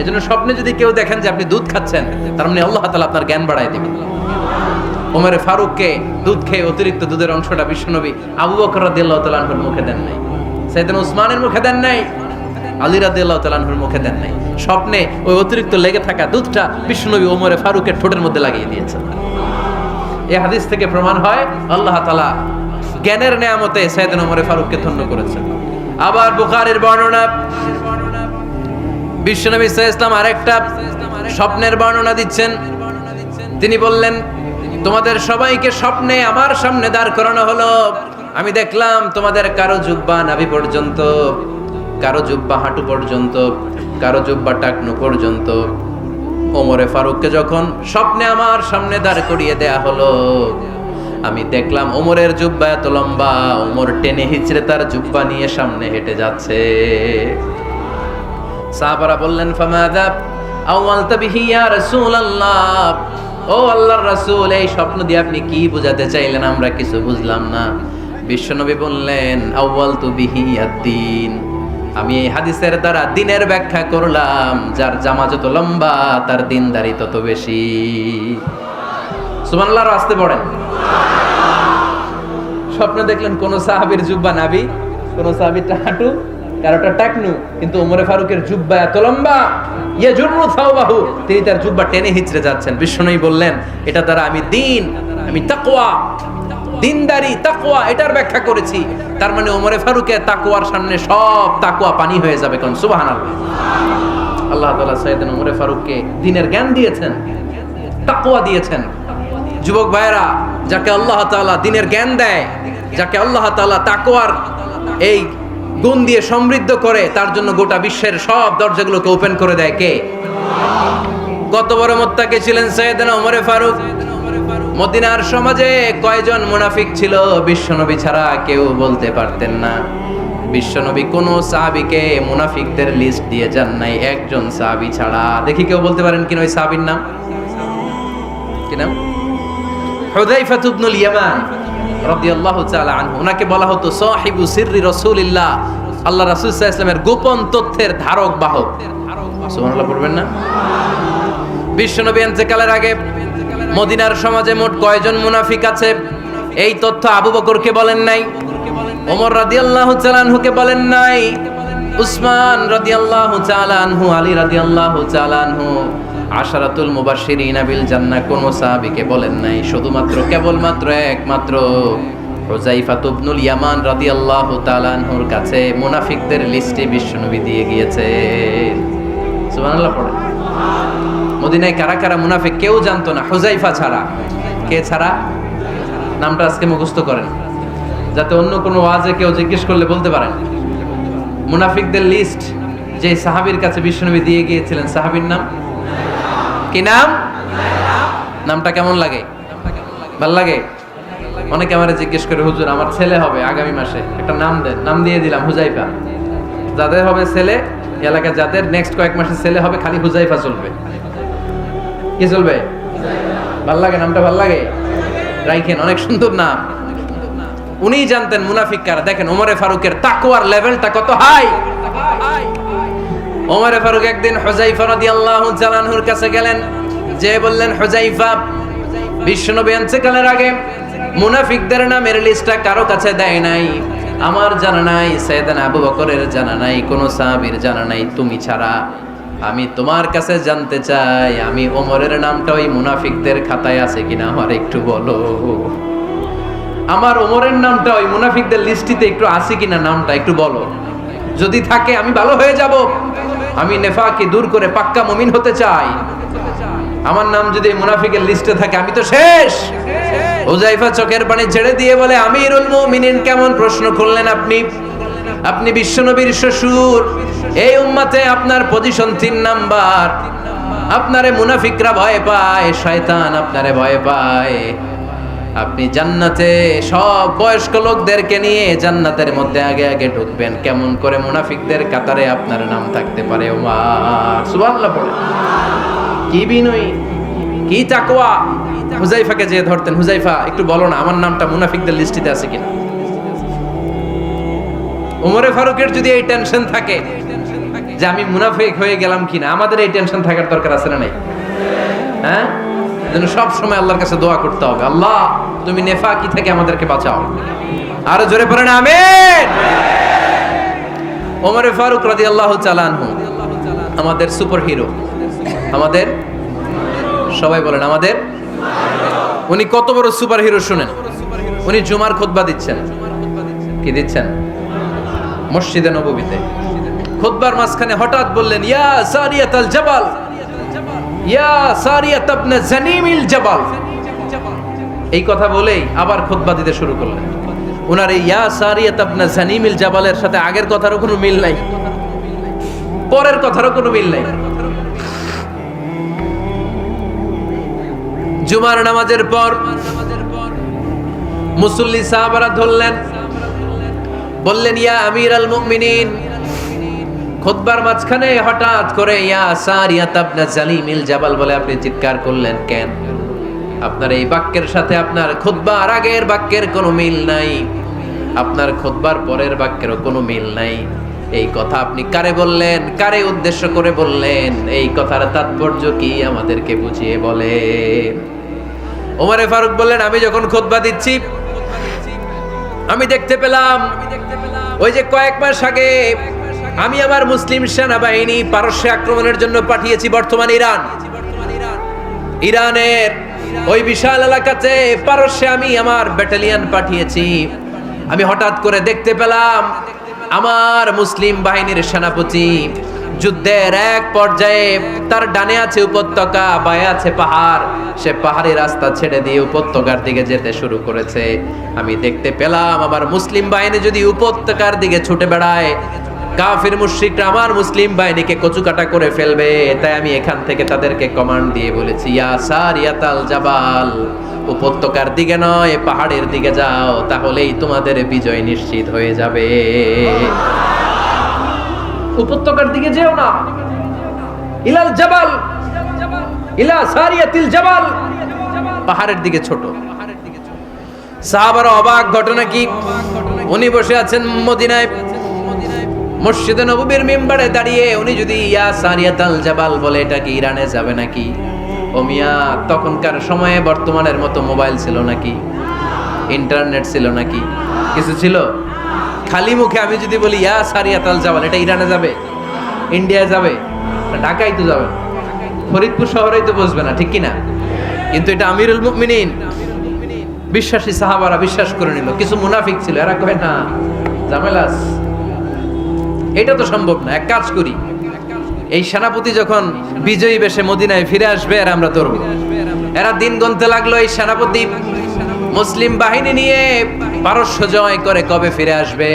এজন্য স্বপ্নে যদি কেউ দেখেন যে আপনি দুধ খাচ্ছেন, তার মানে আল্লাহ তাআলা আপনার জ্ঞান বাড়ায় দিবেন। ওমর ফারুককে দুধ খেয়ে অতিরিক্ত দুধের অংশটা বিশ্বনবী আবু বকর রাদিয়াল্লাহু তাআলা আনহুর মুখে দেন নাই, সাইয়েদনা উসমানের মুখে দেন নাই, আলী রাদিয়াল্লাহু তাআলা আনহুর মুখে দেন নাই। স্বপ্নে ওই অতিরিক্ত লেগে থাকা দুধটা বিশ্বনবী ওমর ফারুকের ঠোঁটের মধ্যে লাগিয়ে দিয়েছেন। এই হাদিস থেকে প্রমাণ হয় আল্লাহ তাআলা জ্ঞানের নেয়ামতে সাইয়েদনা ওমর ফারুককে ধন্য করেছেন। আবার বুখারীর বর্ণনা, বিশ্বনবী সাল্লাল্লাহু আলাইহি ওয়াসাল্লাম আরেকটা স্বপ্নের বর্ণনা দিচ্ছেন। তিনি বললেন, তোমাদের সবাইকে স্বপ্নে আমার সামনে দাঁড় করানো হলো। আমি দেখলাম তোমাদের কারো জুব্বা নাভি পর্যন্ত, কারো জুব্বা হাঁটু পর্যন্ত, কারো জুব্বা টাকনু পর্যন্ত। ওমরে ফারুককে যখন স্বপ্নে আমার সামনে দাঁড় করিয়ে দেয়া হলো, আমি দেখলাম ওমরের জুব্বা এত লম্বা, ওমর টেনে হিচড়ে তার জুব্বা নিয়ে সামনে হেঁটে যাচ্ছে। সাহাবারা বললেন, ফামাযা আওয়ালতা বিহি ইয়া রাসূলুল্লাহ, ও আল্লাহর রাসূল, এই স্বপ্ন দিয়ে আপনি কি বোঝাতে চাইলেন? আমরা কিছু বুঝলাম না। বিশ্বনবী বললেন, আউয়ালতু বিহি আদ-দীন, আমি এই হাদিসের দ্বারা দ্বীনের ব্যাখ্যা করলাম। যার জামা যত লম্বা তার দ্বীনদারি তত বেশি। সুবহানাল্লাহ আর আসতে পড়েন। স্বপ্নে দেখলেন কোন সাহাবীর জুব্বা নাবি, কোন সাহাবীর হাঁটু, কারোটা টাকনু, কিন্তু ওমরে ফারুকের জুব্বা এত লম্বা, ইয়াজুরু থাওবাহু, তিনি তার জুব্বা টেনে হিচড়ে যাচ্ছেন। বিশ্বনবী বললেন, এটা দ্বারা আমি দ্বীন, আমি তাকওয়া, দিনদারি, তাকওয়া এটার ব্যাখ্যা করেছি। তার মানে ওমরে ফারুকের তাকওয়ার সামনে সব তাকওয়া পানি হয়ে যাবে। কোন সুবহানাল্লাহ। আল্লাহ তাআলা সাইয়েদনা ওমরে ফারুককে দ্বীনের জ্ঞান দিয়েছেন, তাকওয়া দিয়েছেন। যুবক ভাইরা, যাকে আল্লাহ তাআলা দ্বীনের জ্ঞান দেয়, যাকে আল্লাহ তাআলা তাকওয়ার এই গুণ দিয়ে সমৃদ্ধ করে, তার জন্য গোটা বিশ্বের সব দরজাগুলোকে ওপেন করে দেয় কে? কত বড় মুত্তাকি ছিলেন সাইয়েদনা ওমরে ফারুক। মদিনার সমাজে কয়জন মুনাফিক ছিল বিশ্বনবী ছাড়া কেউ বলতে পারতেন না। বিশ্বনবী কোন সাহাবীকে মুনাফিকদের লিস্ট দিয়ে যান নাই, একজন সাহাবী ছাড়া। দেখি কেউ বলতে পারেন কিনা ওই সাহাবীর নাম? কি নাম? হুযায়ফা ইবনুল ইয়ামান রাদিয়াল্লাহু তাআলা আনহু। ওনাকে বলা হতো সাহিবু সিররি রাসূলিল্লাহ, আল্লাহ রাসূল সাল্লাল্লাহু আলাইহি ওয়াসাল্লামের গোপন তথ্যের ধারক বাহক। সুবহানাল্লাহ পড়বেন না? বিশ্বনবী ইন্তেকালের আগে মদিনার সমাজে মোট কয়জন মুনাফিক আছে এই তথ্য আবু বকরকে বলেন নাই, ওমর রাদিয়াল্লাহু তাআলা আনহুকে বলেন নাই, উসমান রাদিয়াল্লাহু তাআলা আনহু, আলী রাদিয়াল্লাহু তাআলা আনহু, আশারাতুল মুবাশশিরিনা বিল জান্নাহ কোন সাহাবীকে বলেন নাই। শুধুমাত্র কেবলমাত্র একমাত্র হুযায়ফা ইবনুল ইয়ামান রাদিয়াল্লাহু তাআলা আনহুর কাছে মুনাফিকদের লিস্টে বিশ্বনবী দিয়ে গিয়েছেন। সুবহানাল্লাহ পড়েন। মদিনায় কারা কারা মুনাফিক কেউ জানতো না হুযায়ফা ছাড়া। কে ছাড়া? নামটা আজকে মুখস্থ করেন, যাতে অন্য কোনো ওয়াজে কেউ জিজ্ঞেস করলে বলতে পারেন। মুনাফিকদের লিস্ট যে সাহাবীর কাছে বিশ্বনবী দিয়ে গিয়েছিলেন, সাহাবীর নাম কি? নাম? নামটা কেমন লাগে? ভাল লাগে? অনেকে আমারে জিজ্ঞেস করে, হুজুর আমার ছেলে হবে আগামী মাসে, একটা নাম দেন। নাম দিয়ে দিলাম হুযায়ফা। যাদের হবে ছেলে, এলাকায় যাদের নেক্সট কয়েক মাসে ছেলে হবে, খালি হুযায়ফা চলবে। কি চলবে? ভাল লাগে? নামটা ভাল লাগে? রাইখেন, অনেক সুন্দর নাম। উনিই জানতেন মুনাফিক কারা। দেখেন ওমরে ফারুকের তাকওয়ার লেভেলটা কত হাই। ওমরে ফারুক একদিন হুযায়ফা রাদিয়াল্লাহু তাআলা আনহুর কাছে গেলেন, যে বললেন, হুযায়ফা, বিশ্বনবী ইন্তেকালের আগে মুনাফিকদের নামের লিস্টটা কারো কাছে দেয় নাই, আমার জানা নাই, সাইয়েদনা আবু বকরের জানা নাই, কোন সাহাবীর জানা নাই, তুমি ছাড়া। আমি তোমার কাছে জানতে চাই, আমি ওমরের নামটা ওই মুনাফিকদের খাতায় আছে কিনা আমার একটু বলো। আমার ওমরের নামটা ওই মুনাফিকদের লিস্টিতে একটু আছে কিনা, নামটা একটু বলো। যদি থাকে আমি ভালো হয়ে যাব। আমি নেফাকি দূর করে পাক্কা মুমিন হতে চাই। আমার নাম যদি মুনাফিকের লিস্টে থাকে আমি তো শেষ। হুযায়ফা চোখের পানি ছেড়ে দিয়ে বলে, আমিরুল মুমিনিন, কেমন প্রশ্ন করলেন আপনি? আপনি বিশ্বনবীর শ্বশুর, এই উম্মতে আপনার পজিশন 3 নাম্বার। আপনারে মুনাফিকরা ভয় পায়, শয়তান আপনারে ভয় পায়। আপনি জান্নাতে সব বয়স্ক লোকদেরকে নিয়ে জান্নাতের মধ্যে আগে আগে ঢুকবেন, কেমন করে মুনাফিকদের কাতারে আপনার নাম থাকতে পারে? ওমর সুবহানাল্লাহ পড়ে। কি বিনয়ী, কি তাকওয়া। হুযায়ফাকে যে ধরতেন, হুযায়ফা একটু বলো না আমার নামটা মুনাফিকদের লিস্টিতে আছে কিনা। ওমরে ফারুকের যদি এই টেনশন থাকে যে আমি মুনাফিক হয়ে গেলাম কিনা, আমাদের এই টেনশন থাকার দরকার আছে না নাই? হ্যাঁ, যেন সব সময় আল্লাহর কাছে দোয়া করতে হবে, আল্লাহ তুমি নেফাকি থেকে আমাদেরকে বাঁচাও। আরো জোরে পড়েন আমিন। ওমরে ফারুক রাদিয়াল্লাহু তাআলা আনহু আমাদের সুপার হিরো, আমাদের সবাই বলেন আমাদের। উনি কত বড় সুপার হিরো শুনেন। উনি জুমার খুতবা দিচ্ছেন। কি দিচ্ছেন? মসজিদে নববীতে খুতবার মাঝখানে হঠাৎ বললেন, ইয়া সারিয়াতাল জাবাল, ইয়া সারিয়াত ইবনে জানিমিল জাবাল। এই কথা বলেই আবার খুতবা দিতে শুরু করলেন। ওনার এই ইয়া সারিয়াত ইবনে জানিমিল জাবালের সাথে আগের কথারও কোনো মিল নাই, পরের কথারও কোনো মিল নাই। জুমার নামাজের পর মুসল্লি সাহাবারা ধরলেন, বললেন, ইয়া আমিরাল মুমিনিন। খুতবার মাঝখানে হঠাৎ করে ইয়া সারিয়াত ইবনে জালিমিল জাবাল বলে আপনি চিৎকার করলেন কেন? আপনার এই বাক্যের সাথে আপনার খুতবার আগের বাক্যের কোনো মিল নাই, আপনার খুতবার পরের বাক্যেরও কোনো মিল নাই। এই কথা আপনি কারে বললেন, কারে উদ্দেশ্য করে বললেন? এই কথার তাৎপর্য কি আমাদেরকে বুঝিয়ে বলেন। ওমরে ফারুক বললেন, আমি যখন খুতবা দিচ্ছি আমি দেখতে পেলাম ওই যে কয়েক মাস আগে আমি আমার মুসলিম সেনাবাহিনী পারস্যে আক্রমণের জন্য পাঠিয়েছি, বর্তমান ইরানের ওই বিশাল এলাকাতে পারস্যে আমি আমার ব্যাটালিয়ন পাঠিয়েছি। আমি হঠাৎ করে দেখতে পেলাম আমার মুসলিম বাহিনীর সেনাপতি যুদ্ধের এক পর্যায়ে তার ডানে আছে উপত্যকা, বায়ে আছে পাহাড়, সে পাহাড়ি রাস্তা ছেড়ে দিয়ে উপত্যকার দিকে যেতে শুরু করেছে। আমি দেখতে পেলাম আমার মুসলিম বাহিনী যদি উপত্যকার দিকে ছুটে বেড়ায়, কাফির মুশরিকরা আমার মুসলিম বাহিনীকে কচুকাটা করে ফেলবে। তাই আমি এখান থেকে তাদেরকে কমান্ড দিয়ে বলেছি, ইয়া সারিয়াতাল জাবাল, উপত্যকার দিকে নয় পাহাড়ের দিকে যাও, তাহলেই তোমাদের বিজয় নিশ্চিত হয়ে যাবে। উপত্যকার দিকে যেও না, ইলাল জাবাল, ইলা সারিয়াতিল জাবাল, পাহাড়ের দিকে ছোট। সাহাবারা অবাক, ঘটনা কি? উনি বসে আছেন মদিনায় মসজিদে নববীর মিম্বারে দাঁড়িয়ে, উনি যদি ইয়া সারিয়াতাল জাবাল বলে, এটা কি ইরানে যাবে নাকি? ও মিয়া, তখনকার সময়ে বর্তমানের মতো মোবাইল ছিল নাকি, ইন্টারনেট ছিল নাকি, কিছু ছিল? খালি মুখে আমি যদি বলি ইয়া সারিয়াতাল জাবাল, এটা ইরানে যাবে, ইন্ডিয়ায় যাবে, ঢাকায় তো যাবে, ফরিদপুর শহরেই তো বসবে না, ঠিক কিনা? কিন্তু এটা আমিরুল মুমিনিন বিশ্বাসী সাহাবারা বিশ্বাস করে নিল। কিছু মুনাফিক ছিল, এরা কয় না, ঝামেলাস, এটা তো সম্ভব না। এক কাজ করি, এই সেনাপতি যখন বিজয়ী বেশে মদিনায় ফিরে আসবে আর আমরা ধরবো। এরা দিন গুনতে লাগলো, এই সেনাপতি মুসলিম বাহিনী নিয়ে পারস্য জয় করে কবে ফিরে আসবে।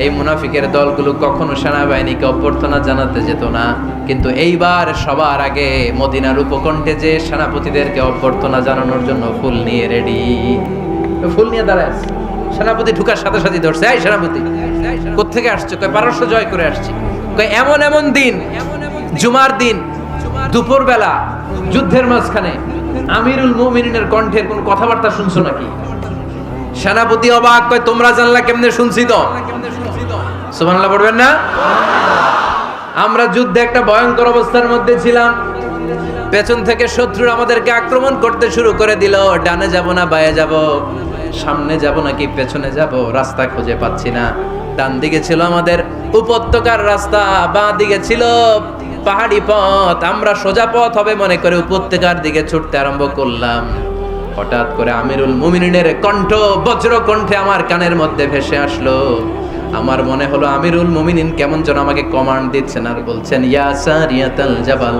এই মুনাফিকের দলগুলো কখনো সেনাবাহিনীকে অভ্যর্থনা জানাতে যেত না, কিন্তু এইবার সবার আগে মদিনার উপকণ্ঠে যে সেনাপতিদেরকে অভ্যর্থনা জানানোর জন্য ফুল নিয়ে রেডি, ফুল নিয়ে দাঁড়ায় আছে। সেনাপতি ঢুকার সাথে সাথে ধরছে, এই সেনাপতি কোত্থেকে আসছে? কয় পারস্য জয় করে আসছি। কয় এমন এমন দিন, জুমার দিন দুপুর বেলা যুদ্ধের মাঝখানে আমিরুল মুমিনিনের কণ্ঠের কোন কথাবার্তা শুনছো নাকি? সেনাপতি অবাক, কয় তোমরা জানলা কেমনে? শুনছি তো। সুবহানাল্লাহ পড়বেন না? আমরা যুদ্ধে একটা ভয়ঙ্কর অবস্থার মধ্যে ছিলাম, পেছন থেকে শত্রু আমাদেরকে আক্রমণ করতে শুরু করে দিল। ডানে যাব না বায়ে যাব, সামনে যাব নাকি পেছনে যাব, রাস্তা খুঁজে পাচ্ছি না। ডান দিকে ছিল আমাদের উপত্যকার রাস্তা, বাঁ দিকে ছিল পাহাড়ি পথ। আমরা সোজা পথ হবে মনে করে উপত্যকার দিকে ছুটতে আরম্ভ করলাম। হঠাৎ করে আমিরুল মুমিনিনের কণ্ঠ বজ্র কণ্ঠে আমার কানের মধ্যে ভেসে আসলো। আমার মনে হলো আমিরুল মুমিনিন কেমন যেন আমাকে কমান্ড দিচ্ছেন আর বলছেন, ইয়া সারিয়াতাল জাবাল,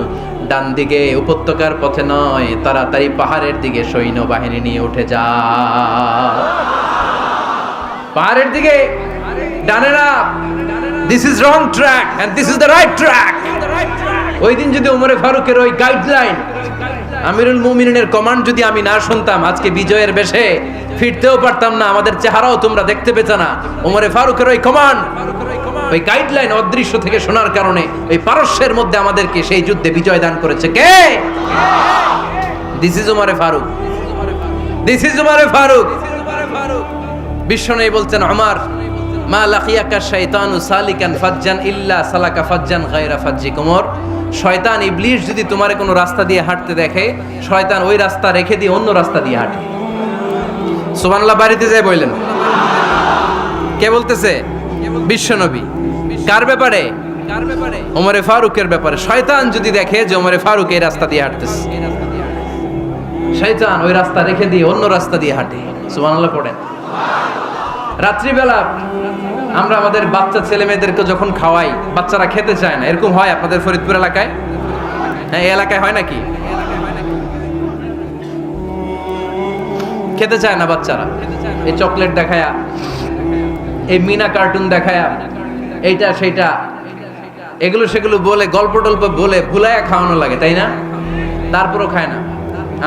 ডান দিকে উপত্যকার পথে নয়, তাড়াতাড়ি পাহাড়ের দিকে সৈন্য বাহিনী নিয়ে উঠে যা। পাহাড়ের দিকে, ডানে না, this is wrong track and this is the right track. ওই দিন যদি ওমরে ফারুকের ওই গাইডলাইন, আমিরুল মুমিনিনের কমান্ড যদি আমি না শুনতাম, আজকে বিজয়ের বেশে ফিরতেও পারতাম না, আমাদের চেহারাও তোমরা দেখতে পেতে না। ওমরে ফারুকের ওই কমান্ড, ওই গাইডলাইন অদৃশ্য থেকে শোনার কারণে ওই পারস্যের মধ্যে আমাদেরকে সেই যুদ্ধে বিজয় দান করেছে কে? দিস ইজ ওমরে ফারুক, দিস ইজ ওমরে ফারুক। বিশ্বনবী বলছেন, ওমর, মা লাকিয়াকা শাইতানু সালিকান ফাজ্জান ইল্লা সালাকা ফাজ্জান গায়রা ফাজ্জিক। ওমর, শয়তান ইবলিস যদি তোমার কোনো রাস্তা দিয়ে হাঁটতে দেখে, শয়তান ওই রাস্তা রেখে দিয়ে অন্য রাস্তা দিয়ে হাঁটে। সুবহানাল্লাহ বাড়িতে যায় বললেন। কে বলতেছে? বিশ্বনবী। কার ব্যাপারে? ওমরে ফারুকের ব্যাপারে। শয়তান যদি দেখে যে ওমরে ফারুক এই রাস্তা দিয়ে হাঁটতেছে, শয়তান ওই রাস্তা রেখে দিয়ে অন্য রাস্তা দিয়ে হাঁটে। সুবহানাল্লাহ পড়েন। রাত্রিবেলা আমরা আমাদের বাচ্চা ছেলে মেয়েদেরকে যখন খাওয়াই, বাচ্চারা খেতে চায় না, এরকম হয় আপনাদের ফরিদপুর এলাকায়? হ্যাঁ, এই এলাকায় হয় নাকি? খেতে চায় না বাচ্চারা, এই চকলেট দেখায়া, এই মিনা কার্টুন দেখায়া, এইটা সেইটা, এগুলো সেগুলো বলে, গল্প টল্প বলে ভুলায়া খাওয়ানো লাগে, তাই না? তারপরও খায় না।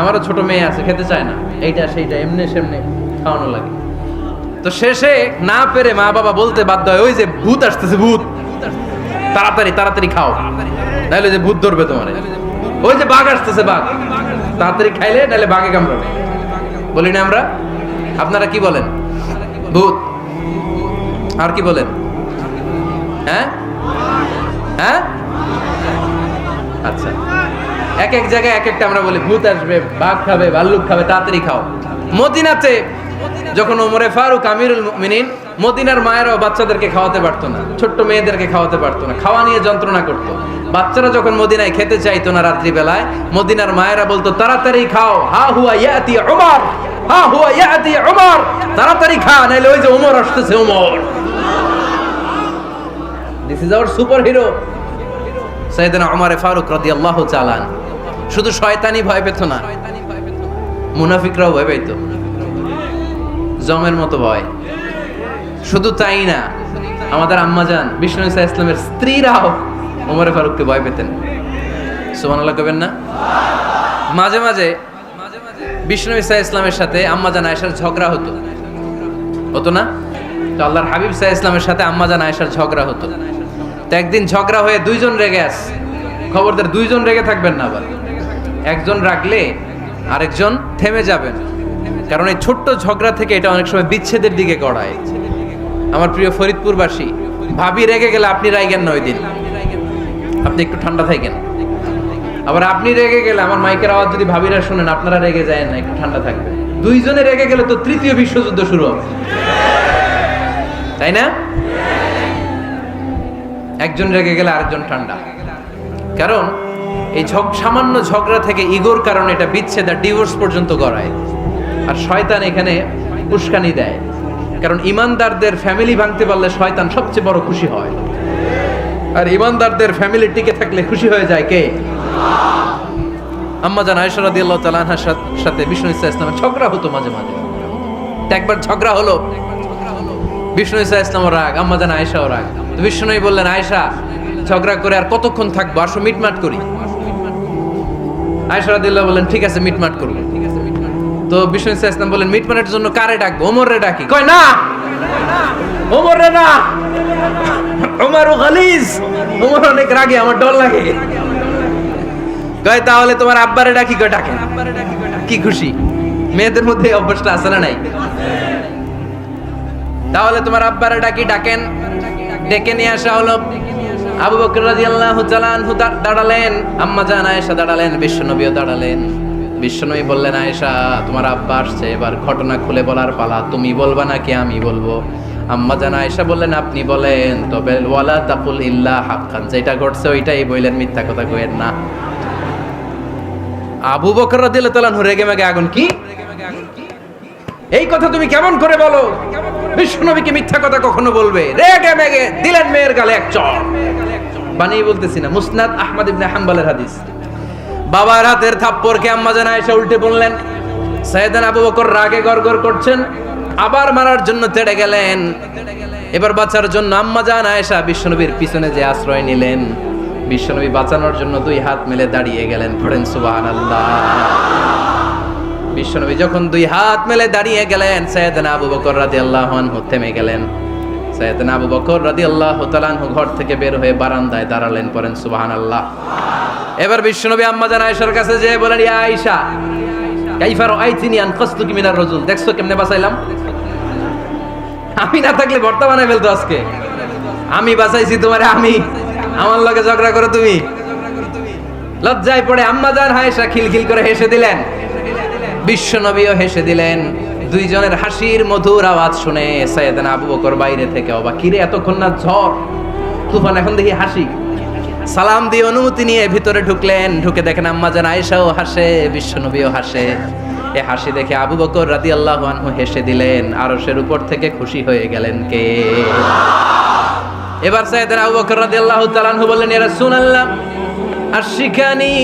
আমারও ছোট মেয়ে আছে, খেতে চায় না, এইটা সেইটা এমনি সেমনে খাওয়ানো লাগে। তো শেষে না পেরে মা বাবা বলতে বাধ্য হয়, ওই যে ভূত আসতেছে, ভূত, তাড়াতাড়ি তাড়াতাড়ি খাও, নাহলে যে ভূত ধরবে তোমার। ওই যে বাঘ আসতেছে, বাঘ, তাড়াতাড়ি খাইলে নাহলে বাঘে কামড়াবে। বলি না আমরা? আপনারা কি বলেন? ভূত। আর কি বলেন? হ্যাঁ হ্যাঁ, আচ্ছা। এক এক জায়গায় এক একটা আমরা বলি ভূত আসবে, বাঘ খাবে, ভাল্লুক খাবে, তাড়াতাড়ি খাও। মদিনাতে যখন ওমরে ফারুক আমিরুল মুমিনিন, মদিনার মায়েরাও বাচ্চাদেরকে খাওয়াতে পারতো না, ছোট্ট মেয়েদেরকে খাওয়াতে পারতো না, খাওয়া নিয়ে যন্ত্রণা করতো। বাচ্চারা যখন মদিনায় খেতে চাইতো না রাত্রি বেলায়, মদিনার মায়েরা বলতো তাড়াতাড়ি খাও, হা হুয়া ইয়াতি উমর, হা হুয়া ইয়াতি উমর, তাড়াতাড়ি খা, নাইলে ওই যে ওমর আসতেছে, Umar. This is our super hero সাইয়েদনা ওমর ফারুক রাদিয়াল্লাহু তাআলা। শুধু শয়তানি ভয় পেত না, মুনাফিকরাও ভয় পাইতো, জমের মতো ভয়। শুধু তাই না, আমাদের আম্মাজান বিষ্ণু ইসা ইসলামের স্ত্রীরাও ওমর ফারুককে ভয় পেতেন। সুবহানাল্লাহ কবেন না? মাঝে মাঝে বিষ্ণু ইসা ইসলামের সাথে আম্মাজান আয়েশার ঝগড়া হতো, হতো না? তো আল্লাহর হাবিব ইসা ইসলামের সাথে আম্মাজান আয়েশার ঝগড়া হতো। তো একদিন ঝগড়া হয়ে দুইজন রেগে আছে। খবরদার দুইজন রেগে থাকবেন না, আবার একজন রাগলে আরেকজন থেমে যাবেন, কারণ এই ছোট্ট ঝগড়া থেকে এটা অনেক সময় বিচ্ছেদের দিকে গড়ায়। আমার প্রিয় ফরিদপুরবাসী, ভাবি রেগে গেলে আপনি রাইগেন না, ওই দিন আপনি একটু ঠান্ডা থাকেন। আবার আপনি রেগে গেলে, আমার মাইকের আওয়াজ যদি ভাবিরা শুনেন, আপনারা রেগে যায় না, একটু ঠান্ডা থাকবেন। দুইজনে রেগে গেলে তো তৃতীয় বিশ্বযুদ্ধ শুরু হবে, তাই না? একজন রেগে গেলে আরেকজন ঠান্ডা, কারণ এই সামান্য ঝগড়া থেকে ইগোর কারণে এটা বিচ্ছেদ আর ডিভোর্স পর্যন্ত গড়ায়। আর শয়তান এখানে উস্কানি দেয়, কারণ ইমানদারদের ফ্যামিলি ভাঙতে পারলে শয়তান সবচেয়ে বড় খুশি হয়, আর ইমানদারদের ফ্যামিলি টিকে থাকলে খুশি হয়ে যায় কে? আম্মাজান আয়েশা রাদিয়াল্লাহু তাআলা আনহার সাথে বিষ্ণু ইসা ইসলামের ঝগড়া হতো মাঝে মাঝে। একবার ঝগড়া হলো, বিষ্ণু ইসা ইসলামও রাগ, আম্মাজান আয়েশাও রাগ। তো বিষ্ণুই বললেন, আয়েশা ঝগড়া করে আর কতক্ষণ থাকবো, আসো মিটমাট করি। আয়েশা রাদিয়াল্লাহু বললেন, ঠিক আছে মিটমাট করব। তো বিষ্ণু ইসা ইসলাম বললেন, মিটমাটের জন্য কারে ডাকবো? ওমরে ডাকি। কয় না, ওমরে না, ওমর গালিজ, ওমর অনেক রাগে, আমার ডর লাগে। কয় তাহলে তোমার আব্বারে ডাকি। কয় ডাকেন। কি খুশি, মেয়েদের মধ্যে অভ্যাসটা আছে না নাই? তাহলে তোমার আব্বারে ডাকি, ডাকেন। ডেকে নিয়ে আসা হলো। আবু বকর রাদিয়াল্লাহু তাআলা আনহু দাঁড়ালেন, আম্মাজান আয়েশা দাঁড়ালেন, বিশ্বনবীও দাঁড়ালেন। বিশ্বনবী বললেন, আয়েশা তোমার আব্বা আসছে, এবার ঘটনা খুলে বলার পালা, তুমি বলবা নাকি আমি বলবো? আম্মাজান আয়েশা বললেন, আপনি বলেন, তবে ওয়ালা তাকুল ইল্লা হাক্কান, যেটা ঘটছে ওইটাই বললেন, মিথ্যা কথা কইেন না। আবু বকর রাদিয়াল্লাহু তাআলা আনহু রেগে মেগে আগুন। কি এই কথা তুমি কেমন করে বলো? বিশ্বনবীকে মিথ্যা কথা কখনো বলবে? রেগে মেগে দিলেন মেয়ের গালে এক চড়। বানিয়ে বলতেছি না, মুসনাদ আহমদ ইবনে হাম্বলের হাদিস। বাবার হাতের থাপ্পড়কে আম্মাজান আয়েশা উল্টে বললেন। সাইয়েদনা আবু বকর রাগে গড়গড় করছেন, আবার মারার জন্য তেড়ে গেলেন। এবার বাঁচার জন্য আম্মাজান আয়েশা বিশ্বনবীর পিছনে যে আশ্রয় নিলেন, বিশ্বনবী বাঁচানোর জন্য দুই হাত মেলে দাঁড়িয়ে গেলেন। পড়েন সুবহানাল্লাহ। বিশ্বনবী যখন দুই হাত মেলে দাঁড়িয়ে গেলেন, সাইয়েদনা আবু বকর রাদিয়াল্লাহু আনহু থেমে গেলেন। সাইয়েদনা আবু বকর রাদিয়াল্লাহু তাআলা আনহু ঘর থেকে বের হয়ে বারান্দায় দাঁড়ালেন। পড়েন সুবহানাল্লাহ। এবার বিশ্বনবী আম্মাজান আয়েশার কাছে যেয়ে বলেন, ইয়া আয়েশা কাইফা রাআইতিনি আনকাসতুকি মিনার রাজুল, দেখছো কেমনে বাঁচাইলাম? আমি না থাকলে ভর্তা বানাই ফেলতো আজকে। আমি বাঁচাইছি তোমারে, আমি, আমার লগে ঝগড়া করো তুমি। লজ্জায় পড়ে আম্মাজান আয়েশা খিলখিল করে হেসে দিলেন, বিশ্বনবীও হেসে দিলেন। দুইজনের হাসির মধুর আওয়াজ শুনে সাইয়েদনা আবু বকর বাইরে থেকে অবাক, কিরে এতক্ষণ না ঝড় তুফান, এখন দেখি হাসি। সালাম দিয়ে অনুমতি নিয়ে ভিতরে ঢুকলেন। ঢুকে দেখেন আম্মাজান আয়েশাও হাসে, বিশ্বনবীও হাসে। এ হাসি দেখে আবু বকর রাদিয়াল্লাহু আনহু হেসে দিলেন। আরশের উপর থেকে খুশি হয়ে গেলেন কে? এবার সাইয়েদনা আবু বকর রাদিয়াল্লাহু তাআলা আনহু বললেন, ইয়া রাসূলুল্লাহ আশরিকানি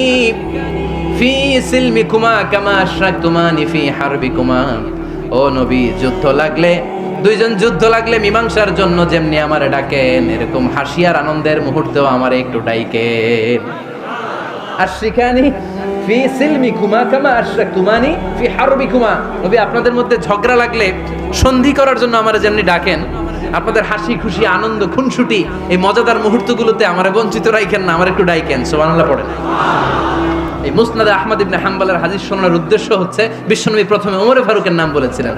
ফি সিলমিকুমা কামা আশরাকতুমানি ফি হারবিকুমা। ও নবী, যুদ্ধ লাগলে, দুইজন যুদ্ধ লাগলে মীমাংসার জন্য যেমনি আমারে ডাকেন, এরকম হাসি আর আনন্দের মুহূর্তেও আমারে একটু ডাকেন। আশরিকানি ফি সিলমিকুমা কামা আশরাকতুমানি ফি হারবিকুমা। নবী, আপনাদের মধ্যে ঝগড়া লাগলে সন্ধি করার জন্য আমারে যেমনি ডাকেন, আপনাদের হাসি খুশি আনন্দ খুনসুটি এই মজাদার মুহূর্তগুলোতে আমারে বঞ্চিত রাখেন না, আমার একটু ডাকেন। সুবহানাল্লাহ পড়েন। এই মুসনাদে আহমদ ইবনে হাম্বলের হাদিস শোনার উদ্দেশ্য হচ্ছে, বিশ্বনবী প্রথমে ওমর ফারুকের নাম বলেছিলেন।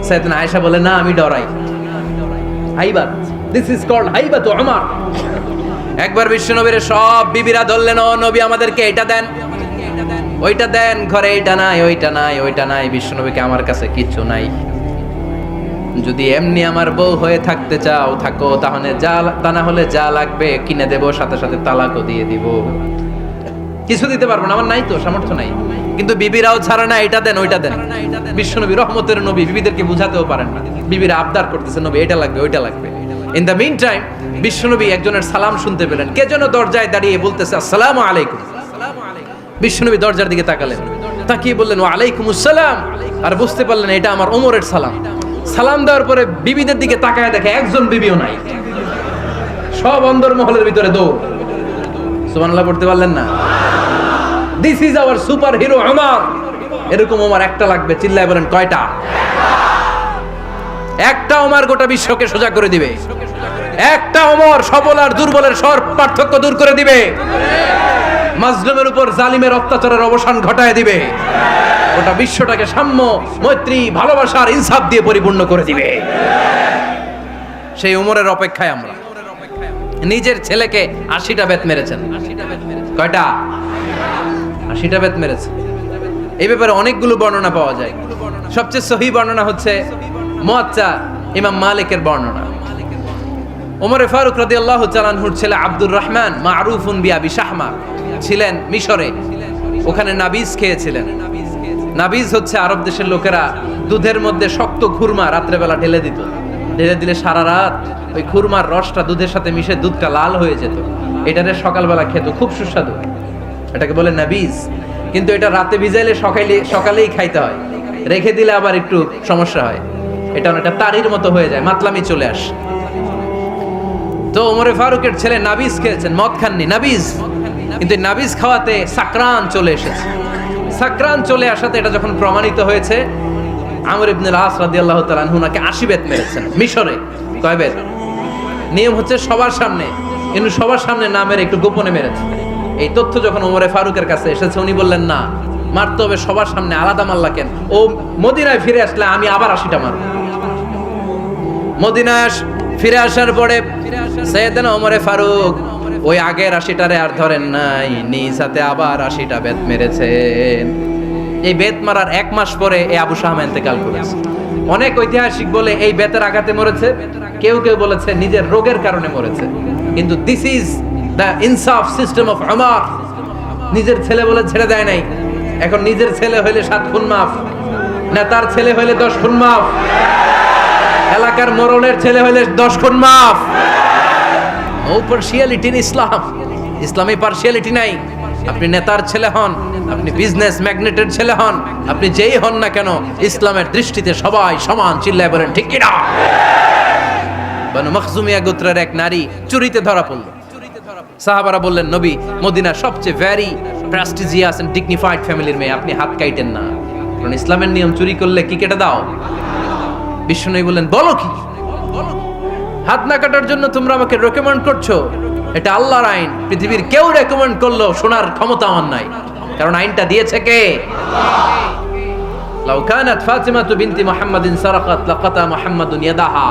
সাইয়েদনা আয়েশা বলে, না আমি ডরাই। হাইবাত, দিস ইজ কল্ড হাইবাত ওমর। একবার বিশ্বনবীর সব বিবিরা ধরলেন, ও নবী আমাদেরকে এটা দেন, ওইটা দেন, ঘরে এইটা নাই, ওইটা নাই, ওইটা নাই। বিশ্বনবীকে আমার কাছে কিচ্ছু নাই, যদি এমনি আমার বউ হয়ে থাকতে চাও থাকো, তাহলে তা না হলে যা লাগবে কিনে দেবো, সাথে সাথে তালাকও দিয়ে দিব। কিছু দিতে পারবো না, আমার নাই তো, সামর্থ্য নাই। কিন্তু বিবিরাও ছাড়ে না, এটা দেন ওইটা দেন। বিশ্বনবী রহমতের নবী, বিবিদেরকে বুঝাতেও পারেন না, বিবিরা আবদার করতেছে নবী এটা লাগবে ওইটা লাগবে। ইন দ্য মিন টাইম বিশ্বনবী একজনের সালাম শুনতে পেলেন, কে যেন দরজায় দাঁড়িয়ে বলতেছে আসসালামু আলাইকুম। বিশ্বনবী দরজার দিকে তাকালেন, তাকিয়ে বললেন ওয়া আলাইকুম আসসালাম, আর বুঝতে পারলেন এটা আমার ওমরের সালাম। সালাম দেওয়ার পরে বিবিদের দিকে তাকায় দেখে একজন বিবিও নাই, সব অন্দরমহলের ভিতরে দৌড়। সুবহানাল্লাহ পড়তে পারলেন না? This is our super hero Omar. এরকম ওমর একটা লাগবে, চিল্লায় বলেন কয়টা? একটা ওমর গোটা বিশ্বকে সোজা করে দিবে। একটা ওমর সবল আর দুর্বলের সব পার্থক্য দূর করে দিবে, মাজলুমের উপর জালিমের অত্যাচারের অবসান ঘটায় দিবে, গোটা বিশ্বটাকে সাম্য, মৈত্রী, ভালোবাসার ইনসাফ দিয়ে পরিপূর্ণ করে দিবে। সেই ওমরের অপেক্ষায় আমরা। নিজের ছেলেকে 80টা বেত মেরেছেন। কয়টা? 80টা বেত মেরেছে। এই ব্যাপারে অনেকগুলো বর্ণনা পাওয়া যায়। সবচেয়ে সহিহ বর্ণনা হচ্ছে মুয়াত্তা ইমাম মালিকের বর্ণনা। ওমরে ফারুক রাদিয়াল্লাহু তাআলা আনহুর ছেলে আব্দুর রহমান মারুফুন বিআবি শাহমা ছিলেন মিশরে, ওখানে নাবিজ খেয়েছিলেন। নাবিজ হচ্ছে আরব দেশের লোকেরা দুধের মধ্যে শক্ত খুরমা রাত্রেবেলা ঢেলে দিত, ঢেলে দিলে সারা রাত ওই খুরমার রসটা দুধের সাথে মিশে দুধটা লাল হয়ে যেত। এটারে সকালবেলা খেত, খুব সুস্বাদু, এটাকে বলে নাবিজ। কিন্তু এটা রাতে ভিজাইলে সকালেই খাইতে হয়, রেখে দিলে আবার একটু সমস্যা হয়, এটা অনেকটা তারির মতো হয়ে যায়, মাতলামি চলে আসে। তো ওমরে ফারুকের ছেলে নাবিজ খেয়েছেন, মদ খাননি, নাবিজ। কিন্তু নাবিজ খাওয়াতে সাকরান চলে এসেছে। সাকরান চলে আসাতে এটা যখন প্রমাণিত হয়েছে, আমর ইবনে আস রাদিয়াল্লাহু তাআলা আনহু নাকি 80 বেত মেরেছেন মিশরে। কয় বেত? নিয়ম হচ্ছে সবার সামনে, কিন্তু সবার সামনে না মেরে একটু গোপনে মেরেছে। এই তথ্য যখন ওমরে ফারুকের কাছে এসেছে, উনি বললেন না, মারতে হবে সবার সামনে, আলাদা মারলা কেন? ও মদিনায় ফিরে আসলে আমি আবার 80টা মারব। মদিনায় ফিরে আসার পরে সাইয়েদনা ওমরে ফারুক ওই আগের 80টারে আর ধরেন নাই, নিজ হাতে আবার 80টা বেত মেরেছেন। এই বেত মারার 1 মাস পরে এই আবু শাহমা ইন্তেকাল করেছে। অনেক ঐতিহাসিক বলে এই বেতের আঘাতে মরেছে, কেউ কেউ বলেছে নিজের রোগের কারণে মরেছে। কিন্তু দিস ইজ দ্য ইনসাফ সিস্টেম অফ ওমর। নিজের ছেলে বলে ছেড়ে দেয় নাই। এখন নিজের ছেলে হইলে 7 খুন মাফ, নেতার ছেলে হইলে 10 খুন মাফ, এলাকার মোড়লের ছেলে হইলে 10 খুন মাফ। নো পার্সিয়ালিটি ইন ইসলাম। ইসলামে পার্সিয়ালিটি নাই। আপনি নেতার ছেলে হন, আপনি বিজনেস ম্যাগনেটের ছেলে হন, আপনি যেই হন না কেন, ইসলামের দৃষ্টিতে সবাই সমান। চিল্লায় বলেন ঠিক কিনা? বানু মখজুমিয়া গোত্রের এক নারী চুরিতে ধরা পড়ল। সাহাবারা বললেন, নবী মদিনার সবচেয়ে ভেরি প্রেস্টিজিয়াস এন্ড ডিগনিফাইড ফ্যামিলির মেয়ে, আপনি হাত কাটেন না, কারণ ইসলামের নিয়ম চুরি করলে কি কেটে দাও। বিশ্বনবী বললেন, বলো কি? হাত না কাটার জন্য তোমরা আমাকে রেকমেন্ড করছো? এটা আল্লাহর আইন, পৃথিবীর কেউ রেকমেন্ড করলো শোনার ক্ষমতা আমার নাই, কারণ আইনটা দিয়েছে কে? লাউ কানাত ফাতিমাতু বিনতি মুহাম্মাদিন সারাকাত লাকাতা মুহাম্মাদুন ইয়াদাহা।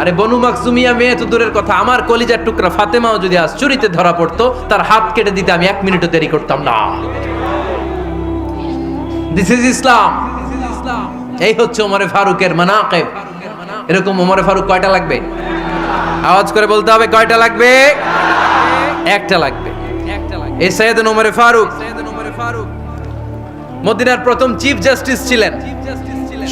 আরে বনু মাখজুমিয়া মেয়ে তো দূরের কথা, আমার কলিজার টুকরা ফাতেমাও যদি আজ চুরিতে ধরা পড়তো, তার হাত কেটে দিতে আমি 1 মিনিটও দেরি করতাম না। দিস ইজ ইসলাম। এই হচ্ছে ওমরে ফারুকের মানাকিব। এরকম ওমরে ফারুক কয়টা লাগবে? আওয়াজ করে বলতে হবে, কয়টা লাগবে? একটা লাগবে। এই সাইয়েদনা ওমরে ফারুক মদিনার প্রথম চিফ জাস্টিস ছিলেন।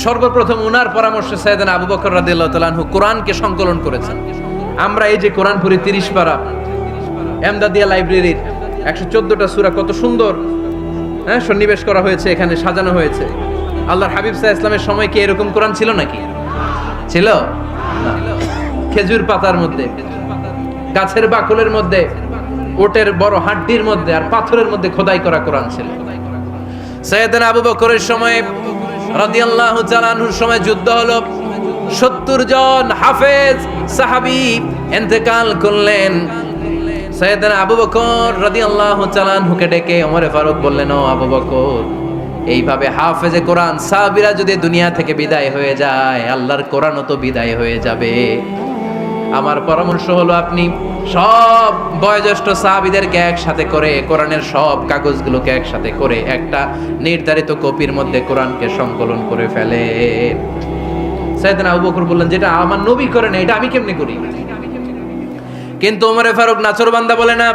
সর্বপ্রথম উনার পরামর্শে সাইয়েদনা আবু বকর রাদিয়াল্লাহু তাআলা আনহু কোরআনকে সংকলন করেছেন। আমরা এই যে কোরআন পড়ি 30 পারা, এমদাদিয়া লাইব্রেরির 114টা সূরা, কত সুন্দর সন্নিবেশ করা হয়েছে, এখানে সাজানো হয়েছে। আল্লাহর হাবিব সাল্লাল্লাহু আলাইহি ওয়াসাল্লামের সময় কি এরকম কোরআন ছিল নাকি? ছিল না। খেজুর পাতার মধ্যে, গাছের বাকলের মধ্যে, ওটের বড় হাড্ডির মধ্যে আর পাথরের মধ্যে খোদাই করা কোরআন ছিল। সাইয়েদনা আবু বকরের সময় রাদিয়াল্লাহু তাআলা আনহুর সময় যুদ্ধ হলো, 70 জন হাফেজ সাহাবী ইন্তেকাল করলেন। সাইয়েদনা আবু বকর রাদিয়াল্লাহু তাআলা আনহুকে ডেকে ওমরে ফারুক বললেন, ও আবু বকর, এইভাবে হাফেজে কোরআন সাহাবীরা যদি দুনিয়া থেকে বিদায় হয়ে যায়, আল্লাহর কোরআনও তো বিদায় হয়ে যাবে। আমার পরামর্শ হলো আপনি সব বয়োজ্যেষ্ঠ সাহাবীদেরকে একসাথে করে কোরআনের সব কাগজগুলোকে একসাথে করে একটা নির্ধারিত কপির মধ্যে কোরআনকে সংকলন করে ফেলে। সাইয়েদনা আবু বকর বললেন, যেটা আমার নবী করে না এটা আমি কেমনে করি? কিন্তু ওমরে ফারুক নাচরবান্দা বলে না,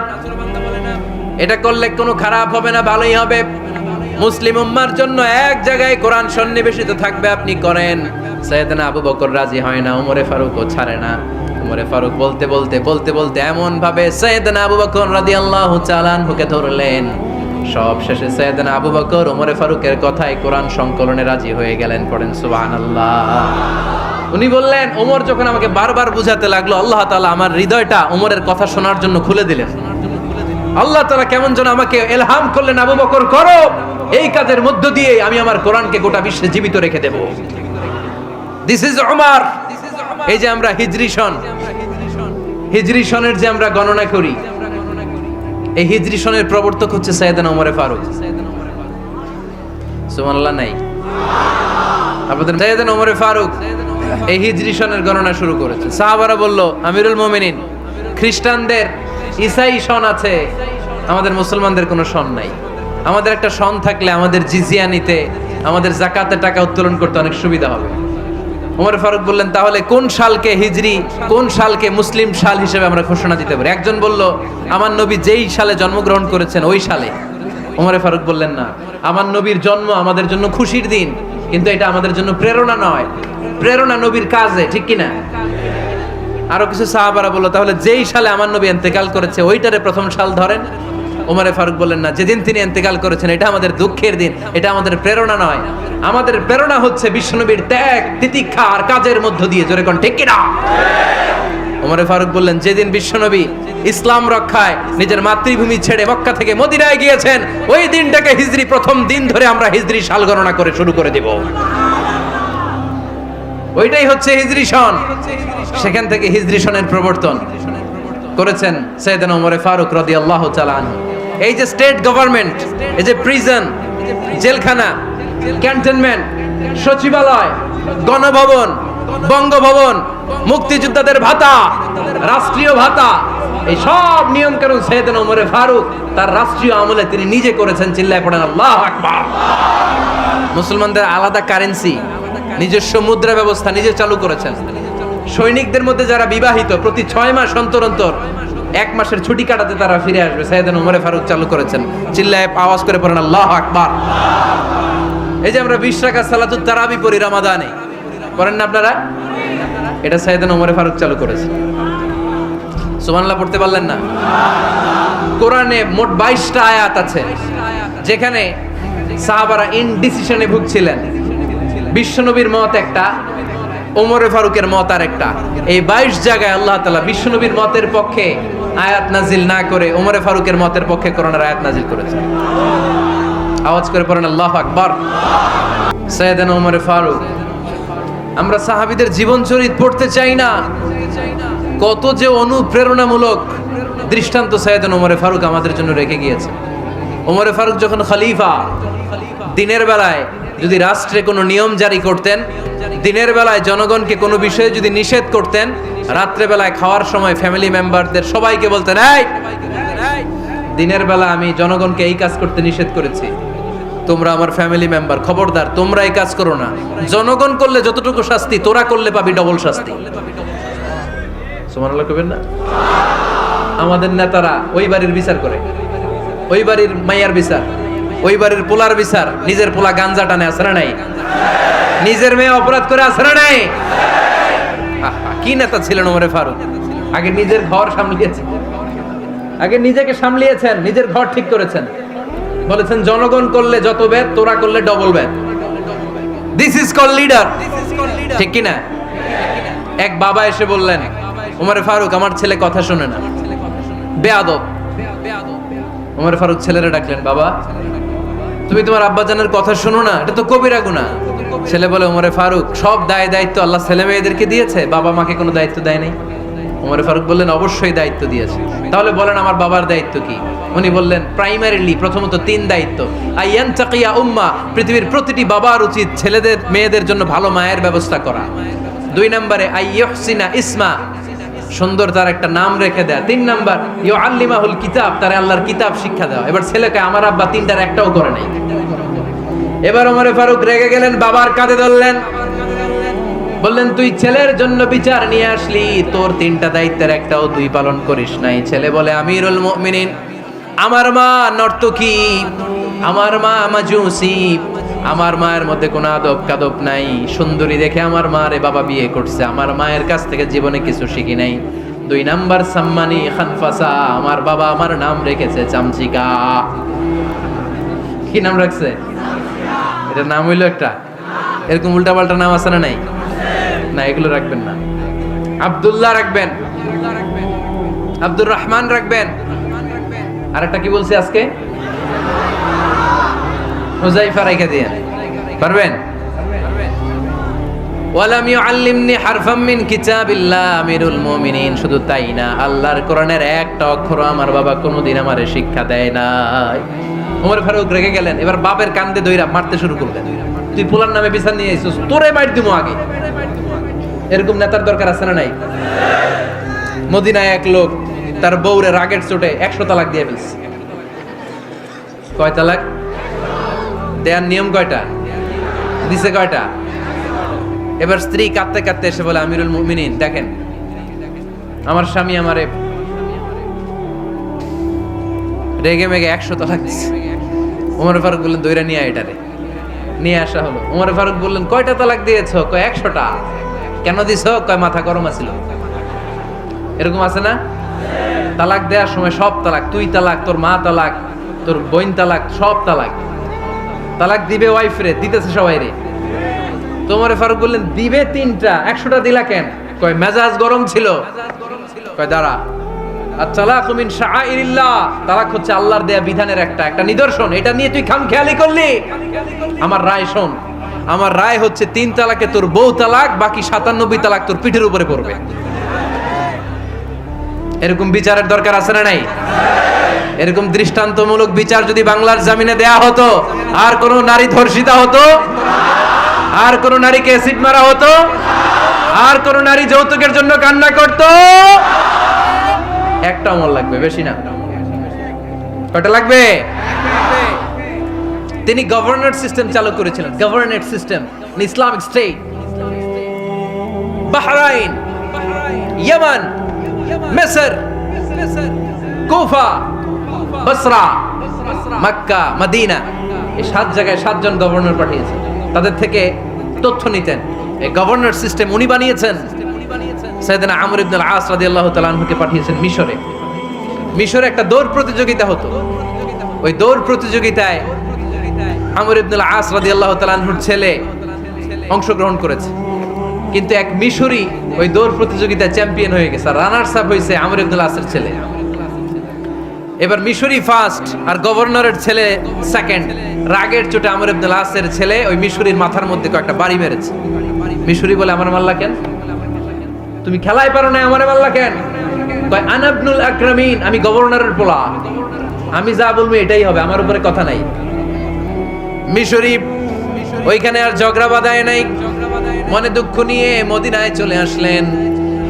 এটা করলে কোনো খারাপ হবে না, ভালোই হবে। মুসলিম উম্মার জন্য এক জায়গায় কোরআন সন্নিবেশিত থাকবে, আপনি করেন। সাইয়েদনা আবু বকর রাজি হয় না, ওমরে ফারুকও ছাড়ে না। ওমরে ফারুক বলতে বলতে বলতে বলতে এমন ভাবে সাইয়েদনা আবু বকর রাদিয়াল্লাহু তাআলা আনহুকে ধরলেন, সব শেষে সাইয়েদনা আবু বকর ওমরে ফারুকের কথায় কোরআন সংকলনে রাজি হয়ে গেলেন। পড়েন সুবহানাল্লাহ। উনি বললেন, ওমর যখন আমাকে বারবার বুঝাতে লাগলো, আল্লাহ তাআলা আমার হৃদয়টা ওমরের কথা শোনার জন্য খুলে দিলেন। আল্লাহ তাআলা কেমন যেন আমাকে ইলহাম করলেন, আবু বকর করো, এই কাজের মধ্য দিয়ে আমি আমার কোরআনকে গোটা বিশ্বে জীবিত রেখে দেব। This is Omar. এই যে আমরা হিজরি সনের যে আমরা গণনা করি, এই হিজরি সনের প্রবর্তক হচ্ছে সাইয়েদনা ওমরে ফারুক। সুবহানাল্লাহ নাই? আপনাদের সাইয়েদনা ওমরে ফারুক এই হিজরি সনের গণনা শুরু করেছে। সাহাবারা বলল, আমিরুল মুমিনিন, খ্রিস্টানদের ঈসাই সন আছে, আমাদের মুসলমানদের কোনো সন নাই। আমাদের একটা সন থাকলে আমাদের জিজিয়া নিতে, আমাদের যাকাতের টাকা উত্তোলন করতে অনেক সুবিধা হবে। ওমর ফারুক বললেন, তাহলে কোন সালকে হিজরি, কোন সালকে মুসলিম সাল হিসেবে আমরা ঘোষণা দিতে পারি? একজন বলল, আমার নবী যেই সালে জন্মগ্রহণ করেছেন ওই সালে। ওমর ফারুক বললেন, না, আমার নবীর জন্ম আমাদের জন্য খুশির দিন, কিন্তু এটা আমাদের জন্য প্রেরণা নয়, প্রেরণা নবীর কাজে, ঠিক কিনা? আরো কিছু সাহাবারা বলল, তাহলে যেই সালে আমার নবী ইন্তেকাল করেছে ওইটারে প্রথম সাল ধরেন। ওমর ফারুক বললেন, না, যেদিন তিনি ইন্তেকাল করেছেন এটা আমাদের দুঃখের দিন, এটা আমাদের প্রেরণা নয়। আমাদের প্রেরণা হচ্ছে বিশ্বনবীর ত্যাগ, তিতিক্ষা আর কাজের মধ্য দিয়ে। জোরে কোন ঠিক কিনা? ওমর ফারুক বললেন, যেদিন বিশ্বনবী ইসলাম রক্ষায় নিজের মাতৃভূমি ছেড়ে মক্কা থেকে মদিনায় গিয়েছেন, ওই দিনটাকে হিজরি প্রথম দিন ধরে আমরা হিজরি সাল গণনা করে শুরু করে দেব। ওইটাই হচ্ছে হিজরি সন। সেখান থেকে হিজরি সনের প্রবর্তন করেছেন সাইয়েদনা ওমর ফারুক রাদিয়াল্লাহু তাআলা আনহু। এই যে স্টেট গভর্নমেন্ট, এই যে প্রিজন, জেলখানা, ক্যান্টনমেন্ট, সচিবালয়, গণভবন, বঙ্গভবন, মুক্তিযোদ্ধাদের ভাতা, রাষ্ট্রীয় ভাতা, এই সব নিয়ম কানুন সাইয়েদনা ওমর ফারুক তার রাষ্ট্রীয় আমলে তিনি নিজে করেছেন। চিল্লায় পড়েন আল্লাহু আকবার। মুসলমানদের আলাদা কারেন্সি, নিজস্ব মুদ্রা ব্যবস্থা নিজে চালু করেছেন। সৈনিকদের মধ্যে যারা বিবাহিত, প্রতি 6 মাস অন্তর অন্তর 1 মাসের ছুটি কাটাতে তারা ফিরে আসবে, সাইয়েদনা ওমর ফারুক চালু করেছেন। চিল্লায় আওয়াজ করে পড়েন আল্লাহু আকবার। এই যে আমরা 20 রাকাত সালাতুত তারাবি পড়ি রমাদানে, পড়েন না আপনারা? এটা সাইয়েদনা ওমর ফারুক চালু করেছেন। সুবহানাল্লাহ পড়তে পারলেন না? কোরআনে মোট 22টা আয়াত আছে যেখানে সাহাবারা ইনডিসিশনে ভুগছিলেন। বিশ্বনবীর মত একটা, ওমর ফারুকের মত আর একটা। এই 22 জায়গায় আল্লাহ তাআলা বিশ্বনবীর মতের পক্ষে আয়াত নাজিল না করে ওমর ফারুকের মতের পক্ষে কোরআনের আয়াত নাজিল করেছেন। আওয়াজ করে পড়েন আল্লাহু আকবার। সাইয়েদনা ওমর ফারুক। আমরা সাহাবীদের জীবন চরিত পড়তে চাই না, কত যে অনুপ্রেরণামূলক দৃষ্টান্ত সাইয়েদনা ওমর ফারুক আমাদের জন্য রেখে গিয়েছে। ওমর ফারুক যখন খলিফা, দিনের বেলায় যদি রাষ্ট্রে কোনো নিয়ম জারি করতেন, দিনের বেলায় জনগণকে কোনো বিষয়ে যদি নিষেধ করতেন, রাত্রে বেলায় খাওয়ার সময় ফ্যামিলি মেম্বারদের সবাইকে বলতেন, এই দিনের বেলা আমি জনগণকে এই কাজ করতে নিষেধ করেছি, তোমরা আমার ফ্যামিলি মেম্বার, খবরদার তোমরা এই কাজ করো না। জনগণ করলে যতটুকু শাস্তি, তোরা করলে পাবি ডবল শাস্তি। সুবহানাল্লাহ কইবেন না? আমাদের নেতারা ওই বাড়ির বিচার করে, ওই বাড়ির মাইয়ার বিচার, ওই বাড়ির পোলার বিচার, নিজের পোলা গাঞ্জা টানে, আছে না নাই? নিজের মেয়ে অপরাধ করে, আছে না নাই? কি নেতা ছিলেন ওমর ফারুক! আগে নিজের ঘর সামলিয়েছেন, আগে নিজেকে সামলিয়েছেন, নিজের ঘর ঠিক করেছেন। বলেছেন জনগণ করলে যত ব্যাদ, তোরা করলে double bad. This is call leader, ঠিক কি না? এক বাবা এসে বললেন, ওমর ফারুক আমার ছেলে কথা শোনে না, বেয়াদব। ওমর ফারুক ছেলেরা ডাকলেন, বাবা তুমি তোমার আব্বাজানের কথা শোনো না, এটা তো কবিরা গুনাহ। ছেলে বলে, ওমর ফারুক সব দায়িত্ব আল্লাহ ছেলে মেয়েদেরকে দিয়েছে, বাবা মাকে কোনো দায়িত্ব দেয় নাই। ওমর ফারুক বললেন, অবশ্যই দায়িত্ব দিয়েছে। তাহলে বলেন আমার বাবার দায়িত্ব কি? উনি বললেন, প্রাইমারিলি প্রথমত 3 দায়িত্ব। আইয়ান তাকিয়া উম্মা, পৃথিবীর প্রতিটি বাবার উচিত ছেলেদের মেয়েদের জন্য ভালো মায়ের ব্যবস্থা করা। 2 নম্বরে আইয়ুহসিনা ইসমা, সুন্দর তার একটা নাম রেখে দেয়া। 3 নাম্বার ইউআল্লিমাহুল কিতাব, তার আল্লাহর কিতাব শিক্ষা দেওয়া। এবার ছেলেকে আমার আব্বা 3টার একটাও করে নাই। এবার ওমরে ফারুক রেগে গেলেন, বাবার কাঁধে ধরলেন, বললেন তুই ছেলের জন্য বিচার নিয়ে আসলি, তোর 3টা দায়িত্বের একটাও তুই পালন করিস নাই। ছেলে বলে আমিরুল মুমিনিন, আমার মা নর্তকী, আমার মা মাজুসি, আমার মায়ের মধ্যে কোনো আদব কাদব নাই, সুন্দরী দেখে আমার মারে বাবা বিয়ে করছে, আমার মায়ের কাছ থেকে জীবনে কিছু শিখি নাই। 2 নাম্বার সাম্মানি খানফাসা, আমার বাবা আমার নাম রেখেছে চামচিকা। কি নাম রাখছে? এটা নাম হইলো একটা, এরকম উল্টাপাল্টা নাম আছে না নাই? না, এগুলো রাখবেন না। আব্দুল্লাহ রাখবেন, আব্দুর রহমান রাখবেন, আর একটা কি বলছি আজকে, হুযায়ফা রেখে দিয়ে পারবেন। ওয়ালাম ইউআল্লিমনি হারফাম মিন কিতাবিল্লাহ, আমিরুল মুমিনিন। শুধু তাই না, আল্লাহর কোরআনের একটা অক্ষর আমার বাবা কোনোদিন আমারে শিক্ষা দেয় নাই। ওমর ফারুক রেগে গেলেন, এবার বাপের কান্দে দইরা মারতে শুরু করলেন। তুই পোলার নামে বিচার নিয়ে আইছিস, তোরে মার দিমু আগে। এরকম নেতার দরকার আছে না নাই? মদিনায় এক লোক তার বউরে রাগের চোটে 100 তালাক দিয়ে ফেলছে। কয় তালাক দেয়ার নিয়ম? কয়টা দিছে? কয়টা? এবার স্ত্রী কাঁদতে কাঁদতে এসে বলে আমিরুল মুমিনিন দেখেন, আমার স্বামী আমারে রেগে মেগে 100 তালাক দিছে। ওমর ফারুক বললেন দইরা নিয়ে এটারে নিয়ে আসা হলো। ওমর ফারুক বললেন কয়টা তালাক দিয়েছো? কয় 100টা। কেন দিছো? কয় মাথা গরম আছিল। এরকম আছে না? তালাক দেওয়ার সময় সব তালাক, তুই তালাক, তোর মা তালাক, তোর বোন তালাক, সব তালাক। তালাক দিবে ওয়াইফ রে, দিতেছে সবাই রে। তোমারে ফারুক বললেন দিবে 3টা, 100টা দিলা কেন? কয় মেজাজ গরম ছিল। কয় দাঁড়া, আত-তালাকু মিন শাআইরিল্লাহ, তালাক হচ্ছে আল্লাহর দেয়া বিধানের একটা নিদর্শন, এটা নিয়ে তুই খামখেয়ালি করলি। আমার রায় শোন, আমার রায় হচ্ছে 3 তালাকে তোর বউ তালাক, বাকি 97 তালাক তোর পিঠের উপরে পড়বে। এরকম বিচারের দরকার আছে না নাই? এরকম দৃষ্টান্তমূলক বিচার যদি বাংলার জমিনে দেয়া হতো, আর কোন নারী ধর্ষিতা হতো, আর কোন নারীকে অ্যাসিড মারা হতো, আর কোন নারী যৌতুকের জন্য কান্না করতো? একটা আমল লাগবে, বেশি না। কয়টা লাগবে? তিনি গভর্নর সিস্টেম চালু করেছিলেন, governor system, Islamic state. Bahrain, ইয়ামান, মিসর, কুফা, বসরা, মক্কা, মদিনা, এই 7 জায়গায় 7 জন গভর্নর পাঠিয়েছেন। তাদের থেকে তথ্য নিতেন। এই গভর্নর সিস্টেম উনি বানিয়েছেন। সাইয়েদনা আমর ইবনে আল-আস রাদিয়াল্লাহু তাআলা আনহুকে পাঠিয়েছেন মিশরে। মিশরে একটা দৌড় প্রতিযোগিতা হতো। ওই দৌড় প্রতিযোগিতায় আমর ইবনে আল-আস রাদিয়াল্লাহু তাআলা আনহুর ছেলে অংশগ্রহণ করেছে, কিন্তু এক মিশরি ওই দৌড় প্রতিযোগিতায় চ্যাম্পিয়ন হয়ে গেছে। রানার্স আপ হয়েছে আমর ইবনে আল-আসের ছেলে। এবার মিশরি ফার্স্ট আর গভর্নরের ছেলে সেকেন্ড। রাগের চোটে আমর ইবনে আল-আসের ছেলে ওই মিশরির মাথার মধ্যে কয়েকটা বাড়ি মেরেছে। মিশরি বলে আমার মাল্লা কেন? তুমি খেলায় পারো না, আমারে মাল্লা কেন? কয় আনা ইবনুল আকরামিন, আমি গভর্নরের পোলা, আমি যা বলবো এটাই হবে, আমার উপরে কথা নাই। মিশরি ওইখানে আর ঝগড়া বাঁধায় নাই, মনে দুঃখ নিয়ে মদিনায় চলে আসলেন।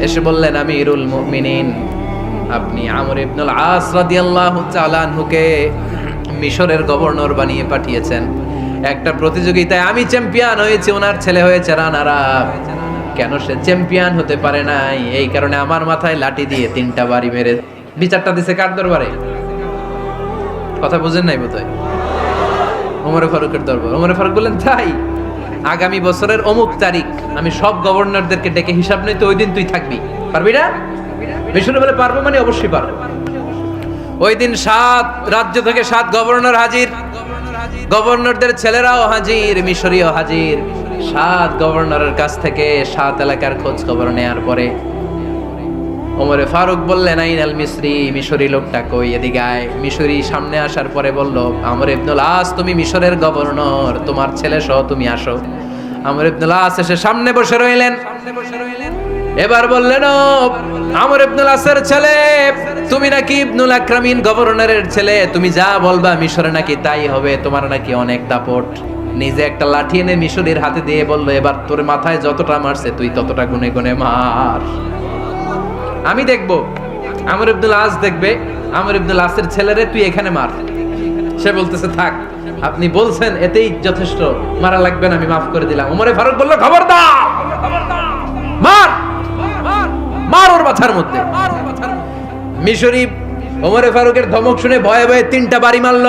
এসে বললেন আমিরুল মুমিনিন, আপনি আমর ইবনুল আস রাদিয়াল্লাহু তাআলা আনহুকে মিশরের গভর্নর বানিয়ে পাঠিয়েছেন। একটা প্রতিযোগিতায় আমি চ্যাম্পিয়ন হয়েছি, ওনার ছেলে হয়েছে রানার আপ। কেন সে চ্যাম্পিয়ন হতে পারে নাই? এই কারণে আমার মাথায় লাঠি দিয়ে 3টা বাড়ি মেরে বিচারটা দিছে কার দরবারে? কথা বুঝেন নাই বোধহয়? ওমর ফারুকের দরবার। ওমর ফারুক বললেন তাই, আগামী বছরের অমুক তারিখ আমি সব গভর্নরদেরকে ডেকে হিসাব নেই, তো ওই দিন তুই থাকবি, পারবি না? মিশরে বলে পারবো, মানে অবশ্যই পারবো। ওই দিন 7 রাজ্য থেকে 7 গভর্নর হাজির, গভর্নরদের ছেলেরাও হাজির, মিশরীয় হাজির। 7 গভর্নরের কাছ থেকে 7 এলাকার খোঁজ খবর নেয়ার পরে ওমরে ফারুক বললেন আইনাল মিসরি, মিশরি লোকটা কই, এদিকে আয়। মিশরি সামনে আসার পরে বলল আমর ইবনুল আস, তুমি মিশরের গভর্নর, তোমার ছেলে সহ তুমি আসো। আমর ইবনুল আস এসে সামনে বসে রইলেন। এবার বললেন ও আমর ইবনুল আসের ছেলে, তুমি নাকি ইবনুল আকরামিন গভর্নরের ছেলে, তুমি যা বলবা মিশরে নাকি তাই হবে, তোমার নাকি অনেক দাপট। নিজে একটা লাঠি এনে মিশরীর হাতে দিয়ে বলল, এবার তোর মাথায় যতটা মারছে তুই ততটা গুনে গুনে মার। আমি দেখবো, আমর ইবনুল আস দেখবে, আমর ইবনুল আসের ছেলেরে তুই এখানে মার। সে বলতেছে থাক, আপনি বলছেন এতেই যথেষ্ট, মারা লাগবে না, আমি মাফ করে দিলাম। ওমরে ফারুক বলল খবরদার, মার মার ওর মাথার মধ্যে। মিশরি ওমরে ফারুকের ধমক শুনে ভয়ে ভয়ে 3টা বাড়ি মারল।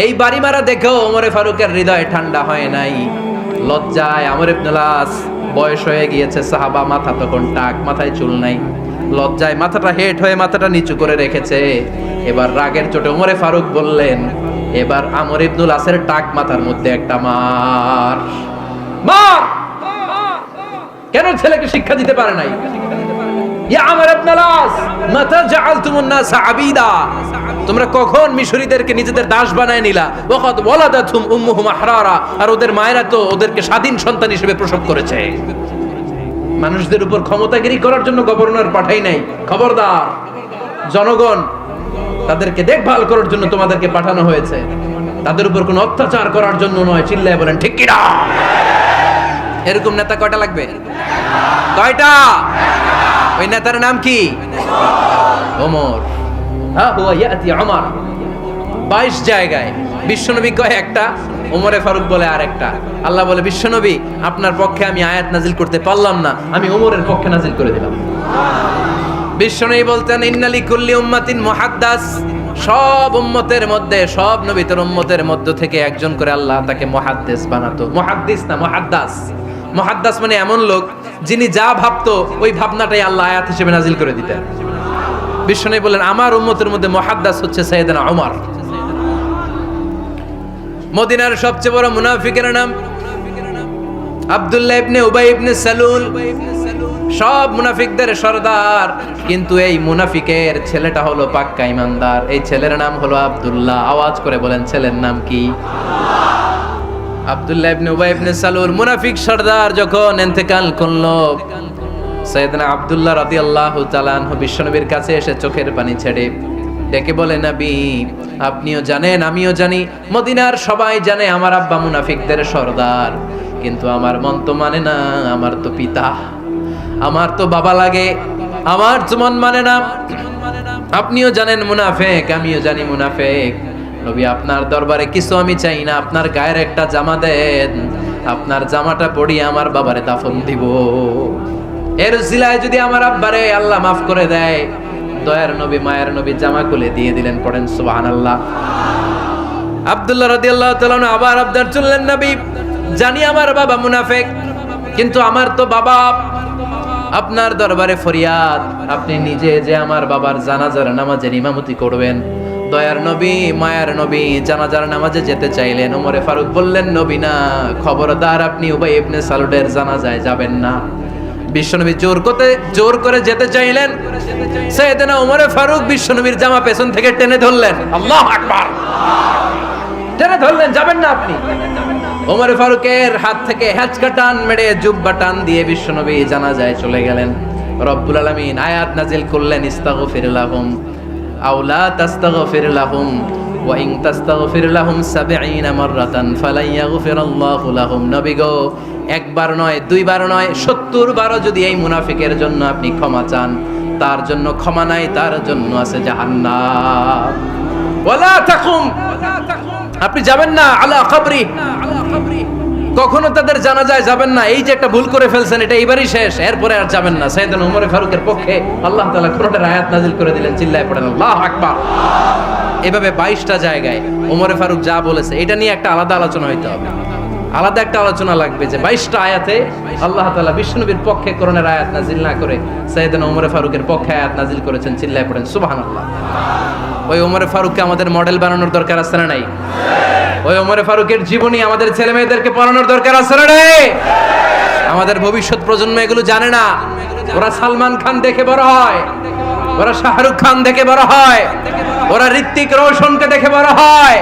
এই বাড়ি মারা দেখেও ওমরে ফারুকের হৃদয় ঠান্ডা হয় নাই। লজ্জায় আমর ইবনুল আস, বয়স হয়ে গিয়েছে সাহাবা, মাথা তখন টাক, মাথায় চুল নাই, লজ্জায় মাথাটা হেট হয়ে মাথাটা নিচু করে রেখেছে। এবার রাগের চোটে ওমরে ফারুক বললেন, এবার আমর ইবনুল আসের টাক মাথার মধ্যে একটা মার। মার! কেন ছেলেকে শিক্ষা দিতে পারে নাই? ইয়া আমর ইবনুল আস, মাতা জাআলতুমুন নাস আবিদা, তোমরা কখন মিশরীদেরকে নিজেদের দাস বানায় নিলা? ওয়াকাদ ওয়ালাদাতুম উম্মুহুম আহরারা, আর ওদের মায়েরা তো ওদেরকে স্বাধীন সন্তান হিসেবে প্রসব করেছে। মানুষদের উপর ক্ষমতাগিরি করার জন্য গভর্নর পাঠাই নাই। খবরদার, জনগণ তাদেরকে দেখভাল করার জন্য তোমাদেরকে পাঠানো হয়েছে, তাদের উপর কোনো অত্যাচার করার জন্য নয়। চিল্লায় বলেন ঠিক কিনা? এরকম নেতা কয়টা লাগবে? কয়টা? ওই নেতার নাম কি? ওমর। হ্যাঁ, হুয়া ইয়াতি ওমর। 22 জায়গায় বিশ্বনবী কয় একটা, ওমরে ফারুক বলে আরেকটা। আল্লাহ বলে বিশ্বনবী আপনার পক্ষে আমি আয়াত নাজিল করতে পারলাম না, আমি ওমরের পক্ষে নাজিল করে দিলাম। বিশ্বনবী বলতেন ইন্নালি কুল্লি উম্মাতিন মুহাদ্দাস, সব উম্মতের মধ্যে, সব নবীদের উম্মতের মধ্য থেকে একজন করে আল্লাহ তাকে মুহাদ্দিস বানাতো। মুহাদ্দিস না, মুহাদ্দাস। মুহাদ্দাস মানে এমন লোক যিনি যা ভাবতো ওই ভাবনাটাই আল্লাহ আয়াত হিসেবে নাজিল করে দিতেন। বিশ্বনবী বলেন আমার উম্মতের মধ্যে মুহাদ্দাস হচ্ছে সাইয়েদনা ওমর। মদিনার সবচেয়ে বড় মুনাফিকের নাম আব্দুল্লাহ ইবনে উবাই ইবনে সালুল, সব মুনাফিকদের সরদার, কিন্তু এই মুনাফিকের ছেলেটা হলো পাক্কা ইমানদার। এই ছেলের নাম হলো আব্দুল্লাহ। আওয়াজ করে বলেন ছেলের নাম কি? আব্দুল্লাহ ইবনে উবাই ইবনে সালুল, মুনাফিক সরদার যখন ইন্তেকাল করলো, সাইয়েদনা আব্দুল্লাহ রাদিয়াল্লাহু তাআলা আনহু বিশ্বনবীর কাছে এসে চোখের পানি ছেড়ে ডেকে বলে নবী আপনিও জানেন আমিও জানি, মদিনার সবাই জানে আমার আব্বা মুনাফিকদের সরদার, কিন্তু আমার মন তো মানে না, আমার তো পিতা, আমার তো বাবা লাগে, আমার তো মন মানে না। আপনিও জানেন মুনাফিক, আমিও জানি মুনাফিক। নবী আপনার দরবারে কিছু আমি চাই না, আপনার গায়ের একটা জামা দেন, আপনার জামাটা পরিয়ে আমার বাবারে দাফন দিব। এর উসিলায় যদি আমার আব্বারে আল্লাহ মাফ করে দেয়, দয়ার নবী মায়ের নবী জামা খুলে দিয়ে দিলেন। পড়েন সুবহানাল্লাহ। আব্দুল্লাহ রাদিয়াল্লাহু তাআলা আবার আবদার চললেন, নবী জানি আমার বাবা মুনাফিক, কিন্তু আমার তো বাবা, আপনার দরবারে ফরিয়াদ, আপনি নিজে যে আমার বাবার জানাজার নামাজের ইমামতি করবেন। দয়ার নবী মায়ার নবী জানাজার নামাজে যেতে চাইলেন। ওমরে ফারুক বললেন নবী না, খবরদার আপনি উবাই ইবনে সালুলের জানাজায় যাবেন না। বিশ্বনবী জোর করে যেতে চাইলেন। সাইয়েদনা ওমরে ফারুক বিশ্বনবীর জামা পেছন থেকে টেনে ধরলেন। আল্লাহু আকবার! টেনে ধরলেন, যাবেন না আপনি। ওমরে ফারুকের হাত থেকে হ্যাচকা টান মেরে জুব্বা টান দিয়ে বিশ্বনবী জানাজায় চলে গেলেন। রব্বুল আলামিন আয়াত নাজিল করলেন, ইস্তাগফির লাহুম আও লা তাস্তাগফির লাহুম ওয়া ইন তাস্তাগফির লাহুম ৭০ মাররাতান ফালান ইয়াগফিরাল্লাহু লাহুম। নবী গো, একবার নয়, দুইবার নয়, ৭০ বারও যদি এই মুনাফিকের জন্য আপনি ক্ষমা চান, তার জন্য ক্ষমা নাই, তার জন্য আছে জাহান্নাম। ওয়ালা তাকুম, আপনি যাবেন না আলা কবরি, কখনো তাদের জানাজায় যাবেন না। এই যে একটা ভুল করে ফেলছেন, এটা এবারই শেষ, এরপরে আর যাবেন না। সাইয়েদনা ওমর ফারুকের পক্ষে আল্লাহ তাআলা কোরআনের আয়াত নাজিল করে দিলেন। চিল্লায় পড়েন আল্লাহু আকবার। এভাবে 22টা জায়গায় ওমর ফারুক যা বলেছে, এটা নিয়ে একটা আলাদা আলোচনা হইতে হবে, আলাদা একটা আলোচনা লাগবে যে 22টা আয়াতে আল্লাহ তাআলা বিশ্বনবীর পক্ষে কোরআনের আয়াত নাজিল না করে সাইয়েদনা ওমর ফারুকের পক্ষে আয়াত নাজিল করেছেন। চিল্লায় পড়েন সুবহানাল্লাহ। ওই ওমর ফারুককে আমাদের মডেল বানানোর দরকার আছে না নাই? ওই ওমর ফারুকের জীবনী আমাদের ছেলে মেয়েদেরকে পড়ানোর দরকার আছে না নাই? আমাদের ভবিষ্যৎ প্রজন্ম এগুলো জানে না। ওরা সালমান খান দেখে বড় হয়, ওরা শাহরুখ খান দেখে বড় হয়, ওরা ঋত্বিক রোশনকে দেখে বড় হয়,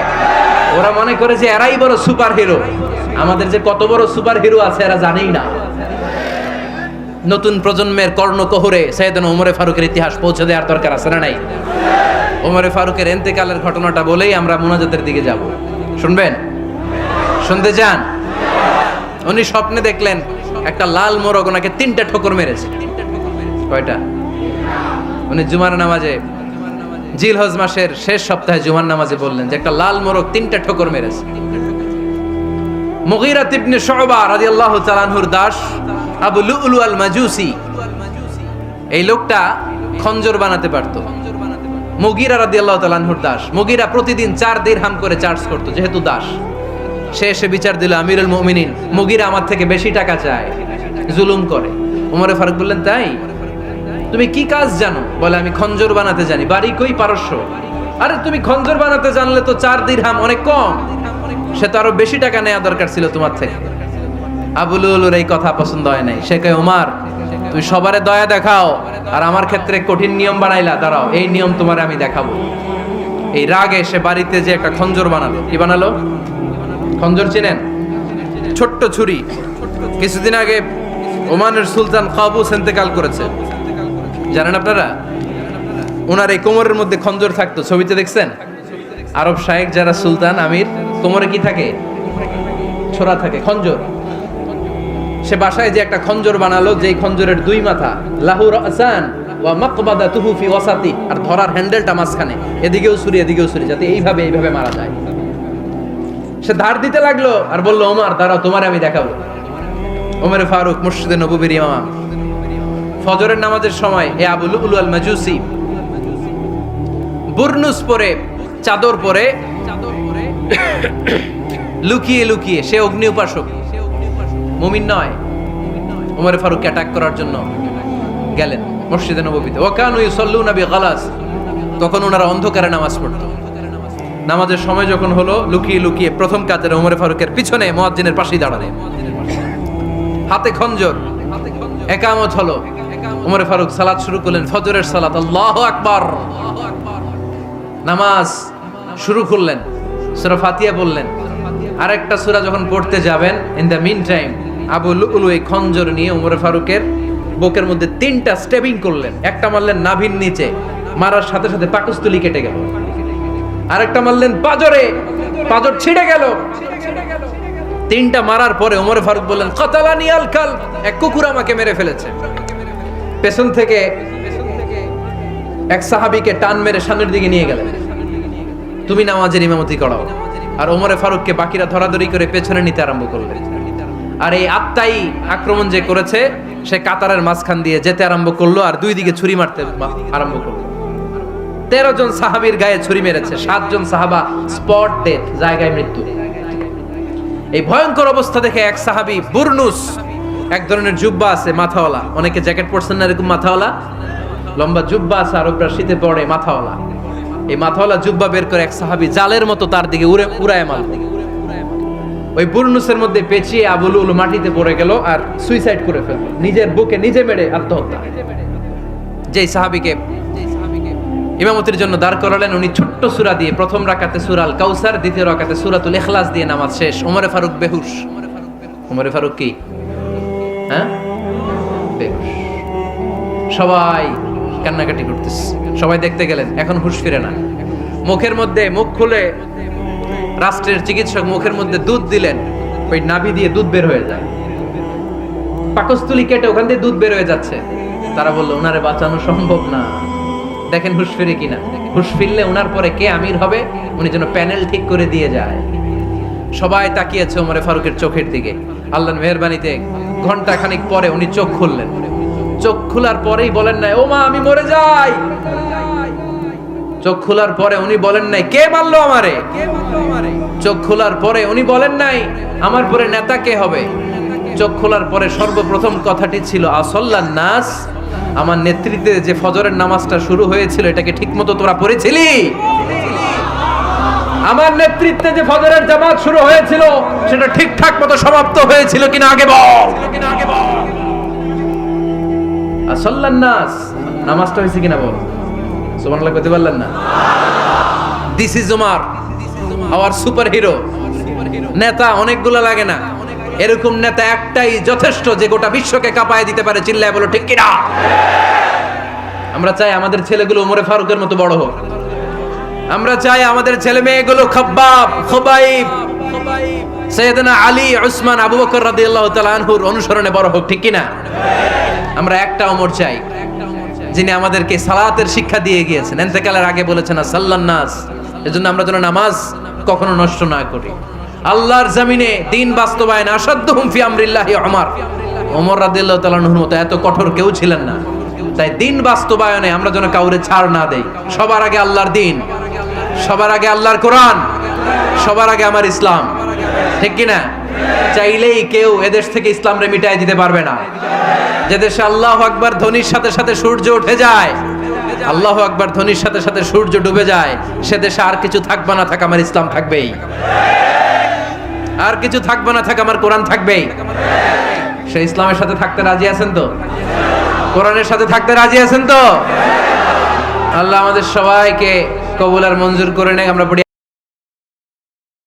ওরা মনে করে যে এরাই বড় সুপার হিরো। আমাদের যে কত বড় সুপার হিরো আছে এরা জানেই না। নতুন প্রজন্মের কর্ণকোহরে সাইয়েদনা ওমর ফারুকের ইতিহাস পৌঁছে দেওয়ার দরকার আছে না নাই? ওমর ফারুকের ইন্তেকালের ঘটনাটা বলেই আমরা মুনাজাতের দিকে যাব। শুনবেন? শুনতে চান? উনি স্বপ্নে দেখলেন একটা লাল মোরগ ওনাকে 3টা ঠোকর মেরেছে। কয়টা? উনি জুমার নামাজে জিলহজ মাসের শেষ সপ্তাহে জুমার নামাজে বললেন যে একটা লাল মোরগ 3টা ঠোকর মেরেছে। মুগীরা ইবনে শুবা রাদিয়াল্লাহু তাআলা আনহুর দাস আবু লুলু আল মাজুসি, এই লোকটা খঞ্জর বানাতে পারতো। মুগীরা রাদিয়াল্লাহু তাআলা আনহুর দাস। মুগীরা প্রতিদিন 4 দিরহাম করে চার্জ করতো, যেহেতু দাস। সে এসে বিচার দিল, আমিরুল মুমিনিন, মুগীরা আমার থেকে বেশি টাকা চায়, জুলুম করে। ওমরে ফারুক বললেন, তাই? তুমি কি কাজ জানো? বলে, আমি খঞ্জর বানাতে জানি। বাড়ি কই? পারস্য। আরে তুমি খঞ্জর বানাতে জানলে তো 4 দিরহাম অনেক কম, সে তো আরো বেশি টাকা নেওয়া দরকার ছিল তোমার থেকে। আবু লুলুর এই কথা পছন্দ হয় নাই। সে কয়, ওমর তুমি সবারে দয়া দেখাও আর আমার ক্ষেত্রে কঠিন নিয়ম বানাইলা, দাঁড়াও এই নিয়ম তোমারে আমি দেখাবো। এই রাগে সে বাড়িতে যে একটা খঞ্জর বানালো। কি বানালো? খঞ্জর চেনেন? ছোট্ট ছুরি। কিছুদিন আগে ওমানের সুলতান কাবুস ইন্তেকাল করেছে, জানেন আপনারা? ওনার এই কোমরের মধ্যে খঞ্জর থাকতো, ছবিতে দেখছেন? আরব শায়েখ যারা সুলতান আমির, কোমরে কি থাকে? ছোরা থাকে, খঞ্জর। সে বাসায় যে একটা খঞ্জর বানালো, যেই খঞ্জরের 2 মাথা, লাহু রাসান ওয়া মাকবাদাতুহু ফি ওয়াসাতি, আর ধরার হ্যান্ডেলটা মাঝখানে, এদিকেও ছুরি এদিকেও ছুরি, যাতে এইভাবে মারা যায়। সে ধার দিতে লাগলো আর বলল, ওমর দাঁড়াও, তোমারে আমি দেখাবো। ওমরে ফারুক মসজিদে নববীর ইমাম, ফজরের নামাজের সময় এ আবু লুলু আল মাজুসি বুরনুস পরে, চাদর পরে, লুকিয়ে লুকিয়ে, সে অগ্নি উপাসক, মুমিন নয়। ওমরে ফারুককে অ্যাটাক করার জন্য গেলেন মসজিদে নববীতে। ওয়াকানু ইউসাল্লুনা বিগালাস, তখন ওনারা অন্ধকারে নামাজ পড়তো। নামাজের সময় যখন হলো, লুকিয়ে লুকিয়ে প্রথম কাতারে ওমরে ফারুকের পিছনে মুয়াজ্জিনের পাশেই দাঁড়ালেন, হাতে খঞ্জর। ইকামত হলো, ওমরে ফারুক সালাত শুরু করলেন, ফজরের সালাত, আল্লাহু আকবার। নামাজ শুরু করলেন, সূরা ফাতিহা বললেন। আরেকটা সূরা যখন পড়তে যাবেন, ইন দ্য মিন টাইম আবু লুলু এই খঞ্জর নিয়ে ওমরে ফারুকের বুকের মধ্যে 3টা স্টেবিং করলেন। একটা মারলেন নাভির নিচে, মারার সাথে সাথে পাকস্থলী কেটে গেল। আরেকটা মারলেন পাজরে, পাজর ছিঁড়ে গেল। 3টা মারার পরে ওমরে ফারুক বললেন, কাতালানি আল কালব, এক কুকুর আমাকে মেরে ফেলেছে। পেছন থেকে এক সাহাবীকে টান মেরে সামনের দিকে নিয়ে গেলেন, তুমি নামাজের ইমামতি করাও। আর ওমরে ফারুককে বাকিরা ধরাধরি করে পেছনে নিতে আরম্ভ করলেন। আর এই আত্মাই আক্রমণ যে করেছে, সে কাতারের মাঝখান দিয়ে যেতে আরম্ভ করলো আর 2 দিকে ছুরি মারতে আরম্ভ করলো। 13 জন সাহাবীর গায়ে ছুরি মেরেছে, 7 জন সাহাবা স্পট ডেথ, জায়গায় মৃত্যু। এই ভয়ঙ্কর অবস্থা দেখে এক সাহাবী বুরনুস, এক ধরনের জুব্বা আছে মাথাওয়ালা, অনেকে জ্যাকেট পরছেন না এরকম মাথাওয়ালা, লম্বা জুব্বা আছে, আরবরা শীতে পরে মাথাওয়ালা। এই মাথাওয়ালা জুব্বা বের করে এক সাহাবী জালের মতো তার দিকে উড়ায় মারল। ওই বুরনুসের মধ্যে পেঁচিয়ে আবু লুলু মাটিতে পড়ে গেল আর সুইসাইড করে ফেলল, নিজের বুকে নিজে মেরে আত্মহত্যা। যেই সাহাবীকে ইমামতির জন্য দাঁড় করালেন, উনি ছোট্ট সূরা দিয়ে, প্রথম রাকাতে সূরা আল কাউসার, দ্বিতীয় রাকাতে সূরাতুল ইখলাস দিয়ে নামাজ শেষ। ওমরে ফারুক বেহুশ। ওমরে ফারুক কি? হ্যাঁ, বেহুশ। সবাই কান্নাকাটি করতেছে, সবাই দেখতে গেলেন, এখন হুঁশ ফিরে না। মুখের মধ্যে, মুখ খুলে রাষ্ট্রের চিকিৎসক মুখের মধ্যে দুধ দিলেন, ওই নাভি দিয়ে দুধ বের হয়ে যায়, পাকস্থলী কেটে ওখান দিয়ে দুধ বের হয়ে যাচ্ছে। তারা বললো, ওনারে বাঁচানো সম্ভব না, দেখেন হুঁশ ফিরে কিনা। হুঁশ ফিরলে ওনার পরে কে আমির হবে, উনি যেন প্যানেল ঠিক করে দিয়ে যায়। সবাই তাকিয়েছে ওমরে ফারুকের চোখের দিকে। আল্লাহর মেহেরবানিতে ঘন্টা খানিক পরে উনি চোখ খুললেন। চোখ খোলার পরেই বলেন নাই, ও মা আমি মরে যাই। চোখ খোলার পরে উনি বলেন নাই, কে মারলো আমারে। চোখ খোলার পরে উনি বলেন নাই, আমার পরে নেতা কে হবে। চোখ খোলার পরে সর্বপ্রথম কথাটি ছিল, আসল্লান নাস, আমার নেতৃত্বে যে ফজরের নামাজটা শুরু হয়েছিল, এটাকে ঠিকমতো তোরা পড়েছিলি? আমার নেতৃত্বে যে ফজরের জামাত শুরু হয়েছিল, সেটা ঠিকঠাক মতো সমাপ্ত হয়েছিল কিনা আগে বল। আসল্লান নাস, নামাজটা হয়েছে কিনা বল। সুবহানাল্লাহ কইতে পারলেন না? This is Umar, hour super hero. নেতা অনেকগুলো লাগে না, এরকম নেতা একটাই যথেষ্ট, যে গোটা বিশ্বকে কাঁপায় দিতে পারে। চিল্লায় বলো ঠিক কিনা? আমরা চাই আমাদের ছেলেগুলো ওমরে ফারুকের মতো বড় হোক। আমরা চাই আমাদের ছেলে মেয়েগুলো খাব্বাব, খুবাইব, সাইয়েদনা আলী, উসমান, আবু বকর রাদিয়াল্লাহু তাআলা আনহুর অনুসরণে বড় হোক, ঠিক কিনা? আমরা একটা ওমর চাই, যিনি আমাদেরকে সালাতের শিক্ষা দিয়ে গিয়েছেন, ইন্তেকালের আগে বলেছেন সাল্লাল্লাহু নাস, এজন্য আমরা যেন নামাজ কখনো নষ্ট না করি। আল্লাহর জমিনে দিন বাস্তবায়ন আসাদ্দুহুম ফি আমরিল্লাহি ওমর রাদিয়াল্লাহু তাআলা আনহুর মতো এত কঠোর কেউ ছিলেন না। তাই দিন বাস্তবায়নে আমরা যেন কাউরে ছাড় না দেই। সবার আগে আল্লাহর দিন, সবার আগে আল্লাহর কোরআন, সবার আগে আমার ইসলাম, ঠিক কিনা? চাইলেই কেউ এদেশ থেকে ইসলামরে মিটাই দিতে পারবে না। যে দেশে আল্লাহু আকবার ধ্বনির সাথে সাথে সূর্য উঠে যায়, আল্লাহু আকবার ধ্বনির সাথে সাথে সূর্য ডুবে যায়, সে দেশে আর কিছু থাকবে না থাক আমার ইসলাম থাকবেই, আর কিছু থাকবে না থাক আমার কোরআন থাকবেই। সে ইসলামের সাথে থাকতে রাজি আছেন তো? কোরআনের সাথে থাকতে রাজি আছেন তো? আল্লাহ আমাদের সবাইকে কবুল আর মঞ্জুর করে নেয়। আমরা পড়ি